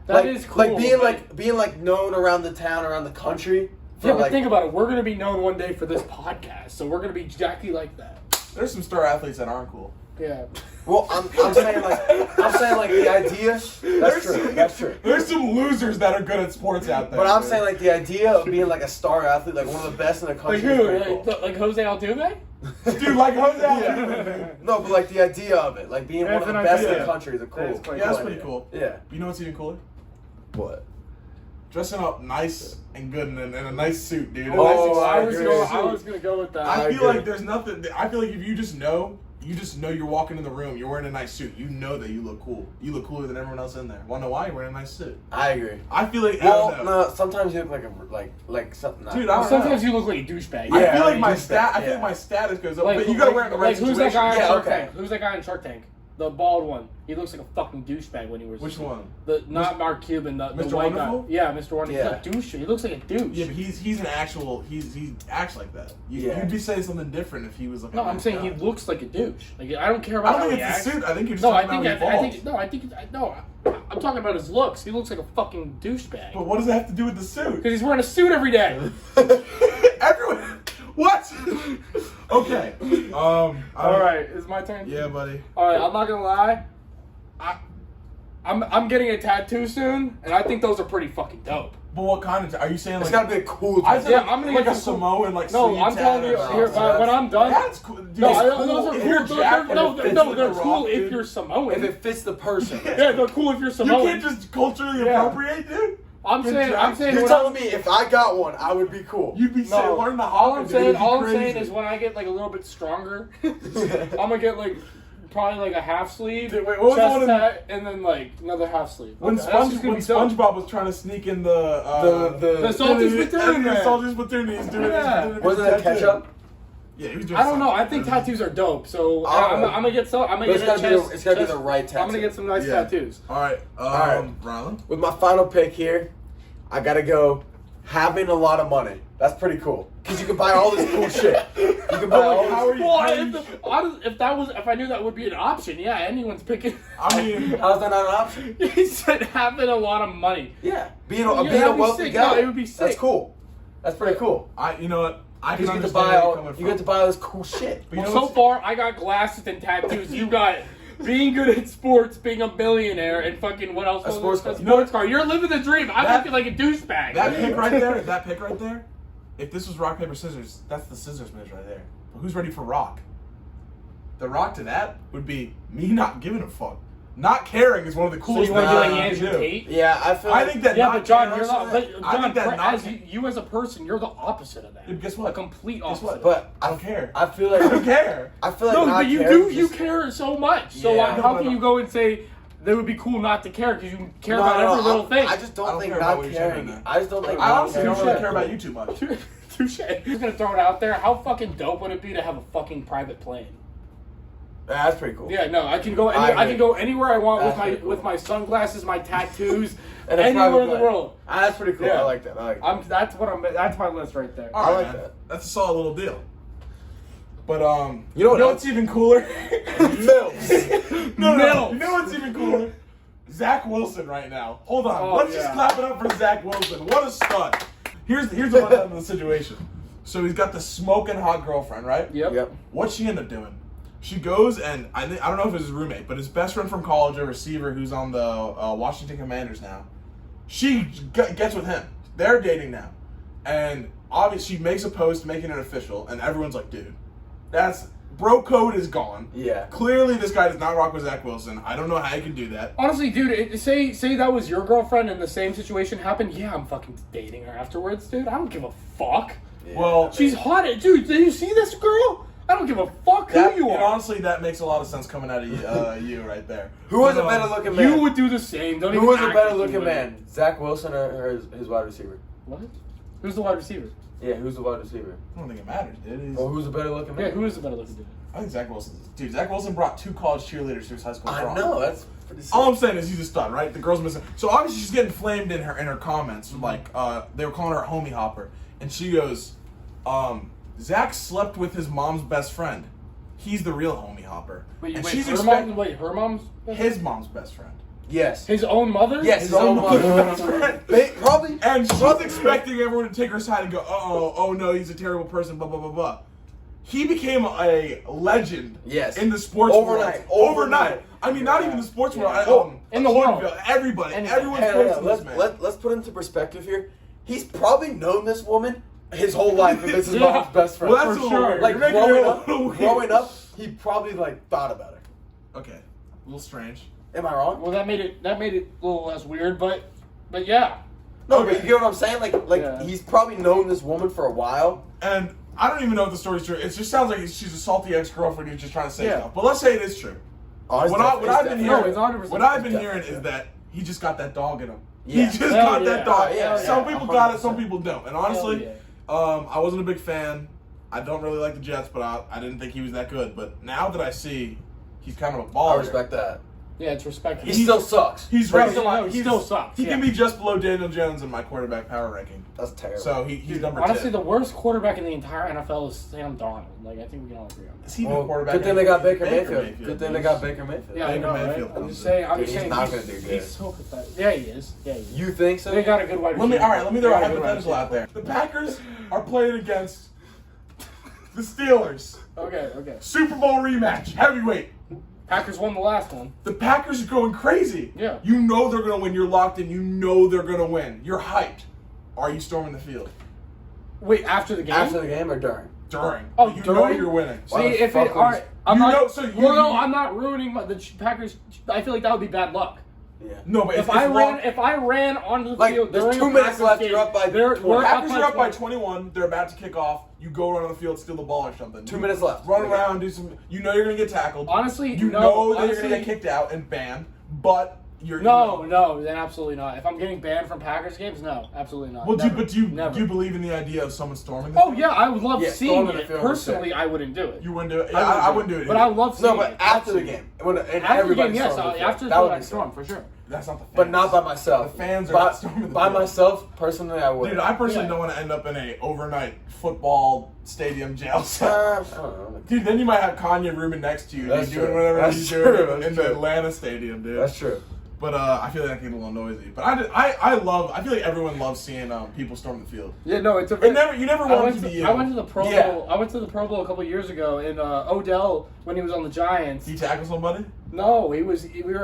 That is cool. Like being but- being known around the town, around the country. For Yeah, but like, think about it. We're gonna be known one day for this podcast, so we're gonna be Jackie like that. There's some star athletes that aren't cool. Yeah. well, I'm saying like the idea. That's true. That's true. There's some losers that are good at sports out there. But I'm dude. saying like the idea of being like a star athlete, like one of the best in the country. Like is who? pretty cool. Like Jose Altuve? dude, like Jose. Yeah. No, but like the idea of it, like being That's one of the an best in idea. the country is a That cool. is quite Yeah, that's cool pretty idea. cool. Yeah. You know what's even cooler? What? Dressing up nice and good in a nice suit, dude. A Oh, nice I expensive was suit. gonna go with that. I I feel like agree. there's nothing. I feel like if you just know you're walking in the room, you're wearing a nice suit. You know that you look cool. You look cooler than everyone else in there. Wanna know why? You're wearing a nice suit. I agree. I feel like I Well, don't know. no, sometimes you look like something. Dude, I don't Sometimes know. you look like a douchebag. I Yeah, feel like my just stat. that, I feel like yeah. my status goes up, Like, but you gotta wear it in the right who's that guy on Yeah, Shark okay. Tank? Who's that guy on Shark Tank? The bald one. He looks like a fucking douchebag when he was. Which one? Not Mark Cuban. The Mr. white Wonderful? guy. Yeah, Mr. Wonderful. Yeah. He's a douche. He looks like a douche. Yeah, but he acts like that. Yeah. You'd be saying something different if he was like. No, a I'm nice saying guy. he looks like a douche. Like I don't care I about don't how think he it's acts. the suit. I think you're just No, I talking think about how he no. I'm talking about his looks. He looks like a fucking douchebag. But what does that have to do with the suit? Because he's wearing a suit every day. Everyone, what? Okay. All right, it's my turn. Yeah, buddy. All right, I'm not gonna lie. I'm getting a tattoo soon, and I think those are pretty fucking dope. But what kind of? Are you saying It's like? gotta be a cool. I said Yeah, like, I'm gonna like get a some Samoan like. No, sleeve I'm telling tat you or here. something. When I'm done. That's cool. Dude, No, it's I, cool those are if cool. you're Jack and it fits No, like they're The cool Rock, if dude. you're Samoan. if it fits the person. Yeah, they're cool if you're You Samoan. can't just culturally Yeah. appropriate, dude. I'm Good saying. job. I'm saying. You're when telling me if I got one, I would be cool. You'd be saying No, learn the all haka, I'm dude. saying, It'd be all I'm crazy. saying is when I get like a little bit stronger, I'm gonna get like probably like a half sleeve, Dude, wait, what was the chest one in- tat, and then like another half sleeve. When, Okay, that's just when gonna be dope. SpongeBob was trying to sneak in the The salty spittoon, man. salty spittoon, he's doing Yeah. it. Wasn't that ketchup? Yeah, he was doing I don't know. something. I think tattoos are dope, so Oh. I'm gonna get some. I'm gonna But it's get a gotta be the- chest. it's gotta be chest- the right I'm gonna tattoo. get some nice Yeah. tattoos. All right, right. Rylan. With my final pick here, I gotta go having a lot of money. That's pretty cool. Because you can buy all this cool shit. You can buy all this. how are you- Well, if I knew that would be an option, yeah, anyone's picking. I mean, How's that not an option? He said having a lot of money. Yeah. Being Yeah, a that'd be wealthy sick. guy. No, it would be sick. That's cool. That's pretty cool. you know what? I can Because you get to understand buy where you're all, coming you from. get to buy all this cool shit. But you Well, know so what's- far I got glasses and tattoos. You got being good at sports, being a billionaire, and fucking what else? A sports car. A sports car. You're living the dream. I'm looking like a douchebag. That pick right there, if this was rock, paper, scissors, that's the scissors match right there. But who's ready for rock? The rock to that would be me not giving a fuck. Not caring is one of the So coolest you want to be like things you Andrew can do. Tate? Yeah, I feel. I think that. Yeah, not but John, caring- you're not. But I John, think that not. you as a person, you're the opposite of that. Dude, guess what? A complete Guess opposite. what? But I don't care. I feel I like don't care. I feel like No, not but you caring do. You just- care so much. So Yeah. how No, can but- you go and say that it would be cool not to care because you care No, about no, every little thing? I just I don't don't think care about not what you're saying caring. right now. I just don't think. I not honestly caring don't really is care about cool. you too much. Touche. I'm just gonna throw it out there. How fucking dope would it be to have a fucking private plane? Yeah, that's pretty cool. Yeah, no, I can go. I I agree. can go anywhere I want That's with my pretty cool. with my sunglasses, my tattoos, And a anywhere private in the plane. world. Ah, that's pretty cool. Yeah. I like that. I like that. That's my list right there. All right, like man. that. That's a solid little deal. But You know what else? what's even cooler? Mills. No. Mills. You know what's even cooler? Zach Wilson right now. Hold on. Oh, Let's yeah. just clap it up for Zach Wilson. What a stud. Here's the rundown of the situation. So he's got the smoking hot girlfriend, right? Yep. Yep. What's she end up doing? She goes and I don't know if it's his roommate, but his best friend from college, a receiver who's on the Washington Commanders now. She gets with him. They're dating now, and obviously she makes a post making it official, and everyone's like, "Dude, that's bro code is gone." Yeah. Clearly, this guy does not rock with Zach Wilson. I don't know how he can do that. Honestly, dude, say that was your girlfriend and the same situation happened. Yeah, I'm fucking dating her afterwards, dude. I don't give a fuck. Yeah. Well, She's hot, dude. Did you see this girl? I don't give a fuck that, who you and are. honestly, that makes a lot of sense coming out of you right there. Who was a But, better looking man? You would do the same. Don't Who even was a act better like you looking would. man? Zach Wilson or his wide receiver? What? Who's the wide receiver? Yeah, who's the wide receiver? I don't think it matters, dude. He's- Or who's a better looking man? Yeah, who is the better looking dude? I think Zach Wilson. Dude, Zach Wilson brought 2 college cheerleaders to his high school I prom. know, that's pretty sick. All I'm saying is he's a stud, right? The girl's missing. So obviously she's getting flamed in her comments. Like they were calling her a homie hopper, and she goes, "Zach slept with his mom's best friend. He's the real homie hopper." Wait, and wait, she's her expecting mom? Wait, her mom's? his mom's best friend. Yes. His own mother? Yes, his own mother's mother. best friend. Probably. And she's expecting everyone to take her side and go, oh no, he's a terrible person, blah blah blah blah. He became a legend. Yes. In the sports Overnight. world. Overnight. I mean, not even the sports world. In the world. Everybody. And- Everyone's Hey, praising this man. let's put into perspective here. He's probably known this woman his whole life if it's his Yeah. mom's best friend. Well, that's For a little sure. weird. like You're making it growing a up, little weird. he probably like thought about her. Okay, a little strange. Am I wrong? Well, that made it a little less weird, but yeah. No, Okay. but you get what I'm saying? Like Yeah. he's probably known this woman for a while. And I don't even know if the story's true. It just sounds like she's a salty ex-girlfriend who's just trying to say Yeah. stuff. But let's say it is true. Oh, it's What I've been definitely- No, hearing, it's 100% what I've been it's hearing is definitely- that he just got that dog in him. Yeah. He just Hell got yeah. that dog. Yeah, Some yeah, people got it, some 100%. people don't. And honestly, Hell I wasn't a big fan. I don't really like the Jets, but I didn't think he was that good. But now that I see he's kind of a baller. I respect that. Yeah, it's respectable. He still sucks. He's Right, right. no, he still sucks, He yeah. can be just below Daniel Jones in my quarterback power ranking. That's terrible. So he's number Honestly, 10. the worst quarterback in the entire NFL is Sam Darnold. Like, I think we can all agree on that. Is he the well, quarterback? good thing they got Baker Mayfield. Mayfield. Good thing they got Baker Mayfield. Yeah, I Baker know, right? Mayfield I'm comes just saying. I'm Dude, just he's saying. not gonna do good. He's so pathetic. Yeah, he is. Yeah, he is. You think so? They got a good wide Let me receiver. throw a They got good wide hypothetical out receiver. there. The Packers are playing against the Steelers. Okay. Super Bowl rematch, heavyweight. Packers won the last one. The Packers are going crazy. Yeah. You know they're going to win. You're locked in. You know they're going to win. You're hyped. Are you storming the field? Wait, after the game? After the game or during? During. Oh, you during? know you're winning. See, Why the if fuck it was- all right, I'm You not. know, so you- well, no, you- I'm not ruining the Packers. I feel like that would be bad luck. Yeah. No, but If I ran onto the Like, field there's during 2 the minutes Packers left, game, you're up by we're 20. Packers are up by 20. 21. They're about to kick off. You go run on the field, steal the ball or something. 2 minutes left. Run around, do some. You know you're going to get tackled. Honestly, you no, know that you're honestly- going to get kicked out and banned, but you're No, then absolutely not. If I'm getting banned from Packers games, no, absolutely not. Well, Never. do you Never. believe in the idea of someone storming? The Oh field? yeah, I would love Yeah, seeing storming the it. field was Personally, sick. I wouldn't do it. You wouldn't do it. Yeah, I wouldn't do it. But I love No, seeing but it. after the Absolutely. game. When, and After the everybody game, yes. stormed the After field. the That would field, be I'd storm sick. for sure. That's not the fans. But not by myself. The fans are by, not storming the by field. myself, personally, I would. Dude, I personally Yeah. don't want to end up in a overnight football stadium jail cell. I don't know. Dude, then you might have Kanye rooming next to you. That's Dude, doing true. whatever That's he's true. doing That's in the true. Atlanta stadium, dude. That's true. But I feel like that gets a little noisy. But I feel like everyone loves seeing people storm the field. Yeah, no, it's a. You never want to be you. I went to the Pro Bowl. Yeah. I went to the Pro Bowl a couple years ago, and Odell, when he was on the Giants. He tackled somebody? No, we were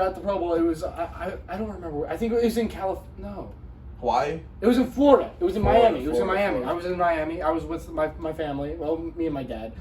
at the Pro Bowl. It was I don't remember. I think it was in California. No. Hawaii? It was in Florida. It was in Miami. It was in Florida. Miami. I was in Miami. I was with my family. Well, me and my dad,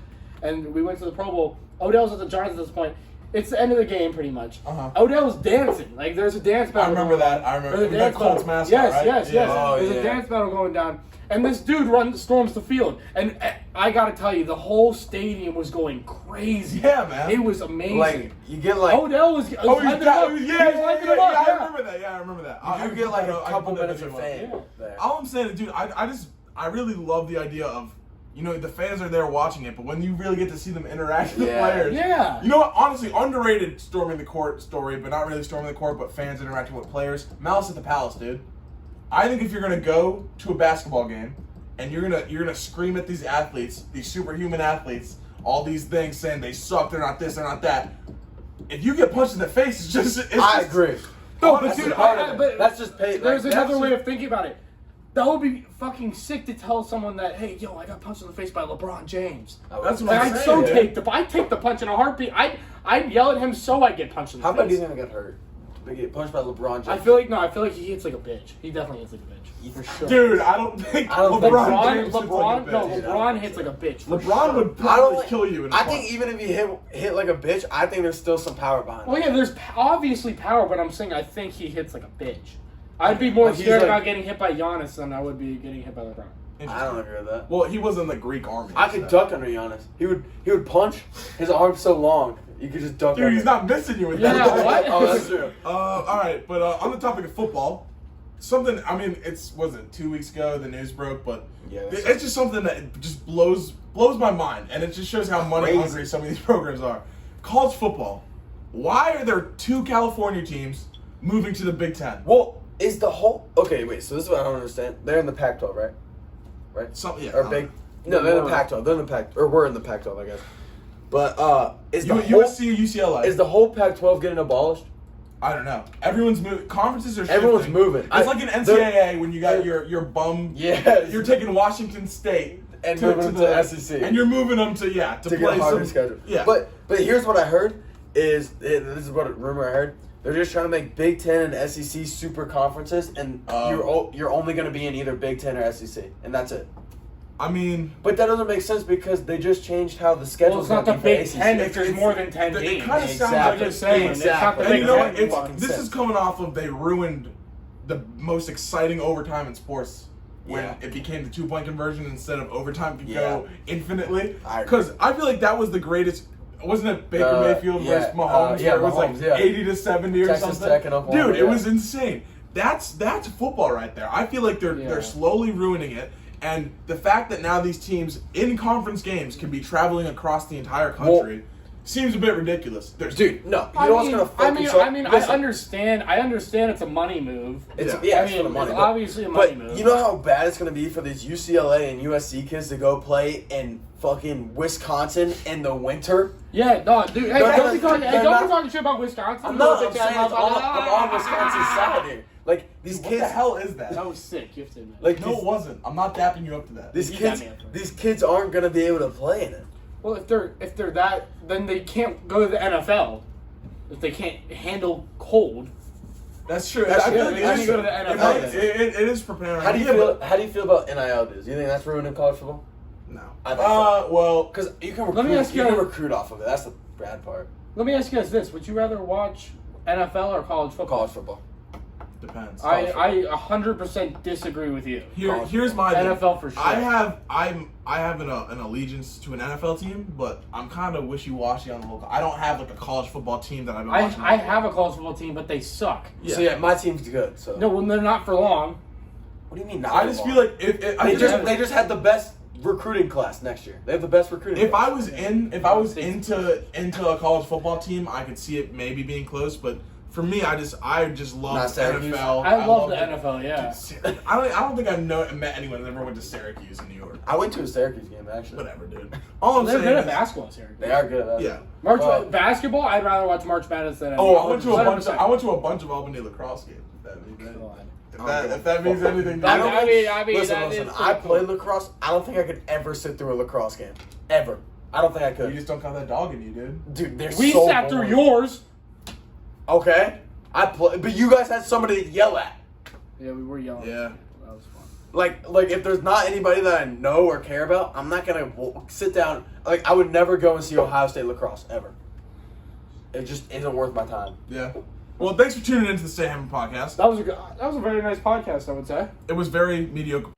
and we went to the Pro Bowl. Odell's at the Giants at this point. It's the end of the game, pretty much. Odell's dancing. Like, there's a dance battle. I remember that. I remember There's a that dance Colts battle. mascot, Yes, right? yes. Oh, There's yeah. a dance battle going down. And this dude storms the field. And I got to tell you, the whole stadium was going crazy. Yeah, man. It was amazing. Like, you get like... Odell was Oh, lighting it up. yeah, He was lighting it up, I remember that. Yeah, I remember that. You get like a I couple put that minutes of video up. fame there. All I'm saying is, dude, I really love the idea of, the fans are there watching it, but when you really get to see them interact with the Yeah. players. Yeah. You know what? Honestly, underrated storming the court story, but not really storming the court, but fans interacting with players. Malice at the Palace, dude. I think if you're gonna go to a basketball game and you're gonna scream at these athletes, these superhuman athletes, all these things saying they suck, they're not this, they're not that. If you get punched in the face, it's just. I agree. No, but Honestly, dude, but that's just pay. There's like, another that's way just- of thinking about it. That would be fucking sick to tell someone that, hey, yo, I got punched in the face by LeBron James. That's what And I'm I'd saying. so I'd take the punch in a heartbeat. I'd yell at him so I'd get punched in the How about face. he's gonna get hurt? They get punched by LeBron James. I feel like he hits like a bitch. He definitely hits like a bitch. For sure. Dude, I don't think don't think LeBron James hits like a bitch. LeBron hits like a bitch. for LeBron sure. would I don't probably like- kill you in a I punch. think even if he hit like a bitch, I think there's still some power behind Well, it. yeah, there's obviously power, but I'm saying I think he hits like a bitch. I'd be more Like, he's scared like- about getting hit by Giannis than I would be getting hit by LeBron. I don't agree with that. Well, he was in the Greek army. I could duck under Giannis. He would punch. His arm's so long, you could just duck. Dude, under. he's not missing you with Yeah, that. what? Oh, that's true. All right, but on the topic of football, something, I mean, was it 2 weeks ago the news broke, but Yeah, it's just something that just blows my mind, and it just shows how money Crazy. hungry some of these programs are. College football. Why are there 2 California teams moving to the Big Ten? Well, is the whole okay? Wait, so this is what I don't understand. They're in the Pac-12, right? Right? Yeah, Or big? No, they're in the Pac-12. They're in the Pac, or we're in the Pac-12, I guess. But is the whole, USC, UCLA. is the whole Pac-12 getting abolished? I don't know. Everyone's moving. Conferences are shifting. Everyone's moving. It's like an NCAA when you got your bum. Yes. You're taking Washington State And moving them to SEC. and you're moving them to to play get a harder some schedule. Yeah, But here's what I heard is this is what a rumor I heard. They're just trying to make Big Ten and SEC super conferences, and you're only going to be in either Big Ten or SEC, and that's it. I mean, But that doesn't make sense because they just changed how the schedule. Well, it's not the Big Ten if there's it's- more than 10 it teams. kinda sounds Exactly. like I'm just saying. It's not the Exactly. and Big you know what? Ten. fucking This sense. is coming off of they ruined the most exciting overtime in sports when Yeah. it became the 2-point conversion instead of overtime could Yeah. go infinitely. I agree. Because I feel like that was the greatest. Wasn't it Baker Mayfield yeah, versus Mahomes? yeah, where it was Mahomes, like yeah. 80-70 or Texas something. Tech and Oklahoma, Dude, it yeah. was insane. That's football right there. I feel like they're slowly ruining it. And the fact that now these teams in conference games can be traveling across the entire country seems a bit ridiculous. Dude, no. You know what's going to focus on? I Listen, understand it's a money move. It's Yeah. it's I for the mean, money. it's but- obviously a money but move. you know how bad it's going to be for these UCLA and USC kids to go play in fucking Wisconsin in the winter? Yeah, no, dude. Hey, They're don't be not- talking, they're not- talking shit about Wisconsin. I'm not. You I'm know, saying I'm on Wisconsin's side here. Like, these What kids. the hell is that? That was sick. You have to admit. Like, No, it wasn't. I'm not dapping you up to that. These You kids. got me up there. These kids aren't going to be able to play in it. well, if they're that, then they can't go to the NFL. If they can't handle cold. That's true. That's I feel true. like How it do is, you go to the it NFL? might- it is preparing. How do you Yeah, feel? but- How do you feel about NIL dues? Do you think that's ruining college football? No. I think so. Well, Because you can recruit. Let me ask you you can a- recruit off of it. That's the bad part. Let me ask you guys this: would you rather watch NFL or college football? College football. depends. I 100% disagree with you. Here's my thing. NFL for sure. I have an allegiance to an NFL team, but I'm kind of wishy-washy on the local. I don't have like a college football team that I've been watching. I have a college football team, but they suck. Yeah. So yeah, my team's good. So No, well, they're not for long. what do you mean? Not I just long? feel like if they just had the best recruiting class next year. They have the best recruiting. if class. I was into a college football team, I could see it maybe being close, but For me, I just love Not Syracuse? NFL. I love the it. NFL, yeah. I don't think I've met anyone that ever went to Syracuse in New York. I went to a Syracuse game, actually. Whatever, dude. All I'm They're saying good at is, basketball here. They are good at that. yeah. Basketball, I'd rather watch March Madness than Oh, I went to 100%. a bunch of Albany lacrosse games. If God. that, if that means anything, to I you. mean, Listen, that listen. is I pretty played cool. lacrosse. I don't think I could ever sit through a lacrosse game. Ever. I don't think I You could. just don't got that dog in you, dude. Dude, they're We so sat through boring. yours. Okay. I play, but you guys had somebody to yell at. Yeah, we were yelling. Yeah. That was fun. Like if there's not anybody that I know or care about, I'm not gonna sit down. Like I would never go and see Ohio State lacrosse ever. It just isn't worth my time. Yeah. Well, thanks for tuning into the Stay Hammer podcast. That was a very nice podcast, I would say. It was very mediocre.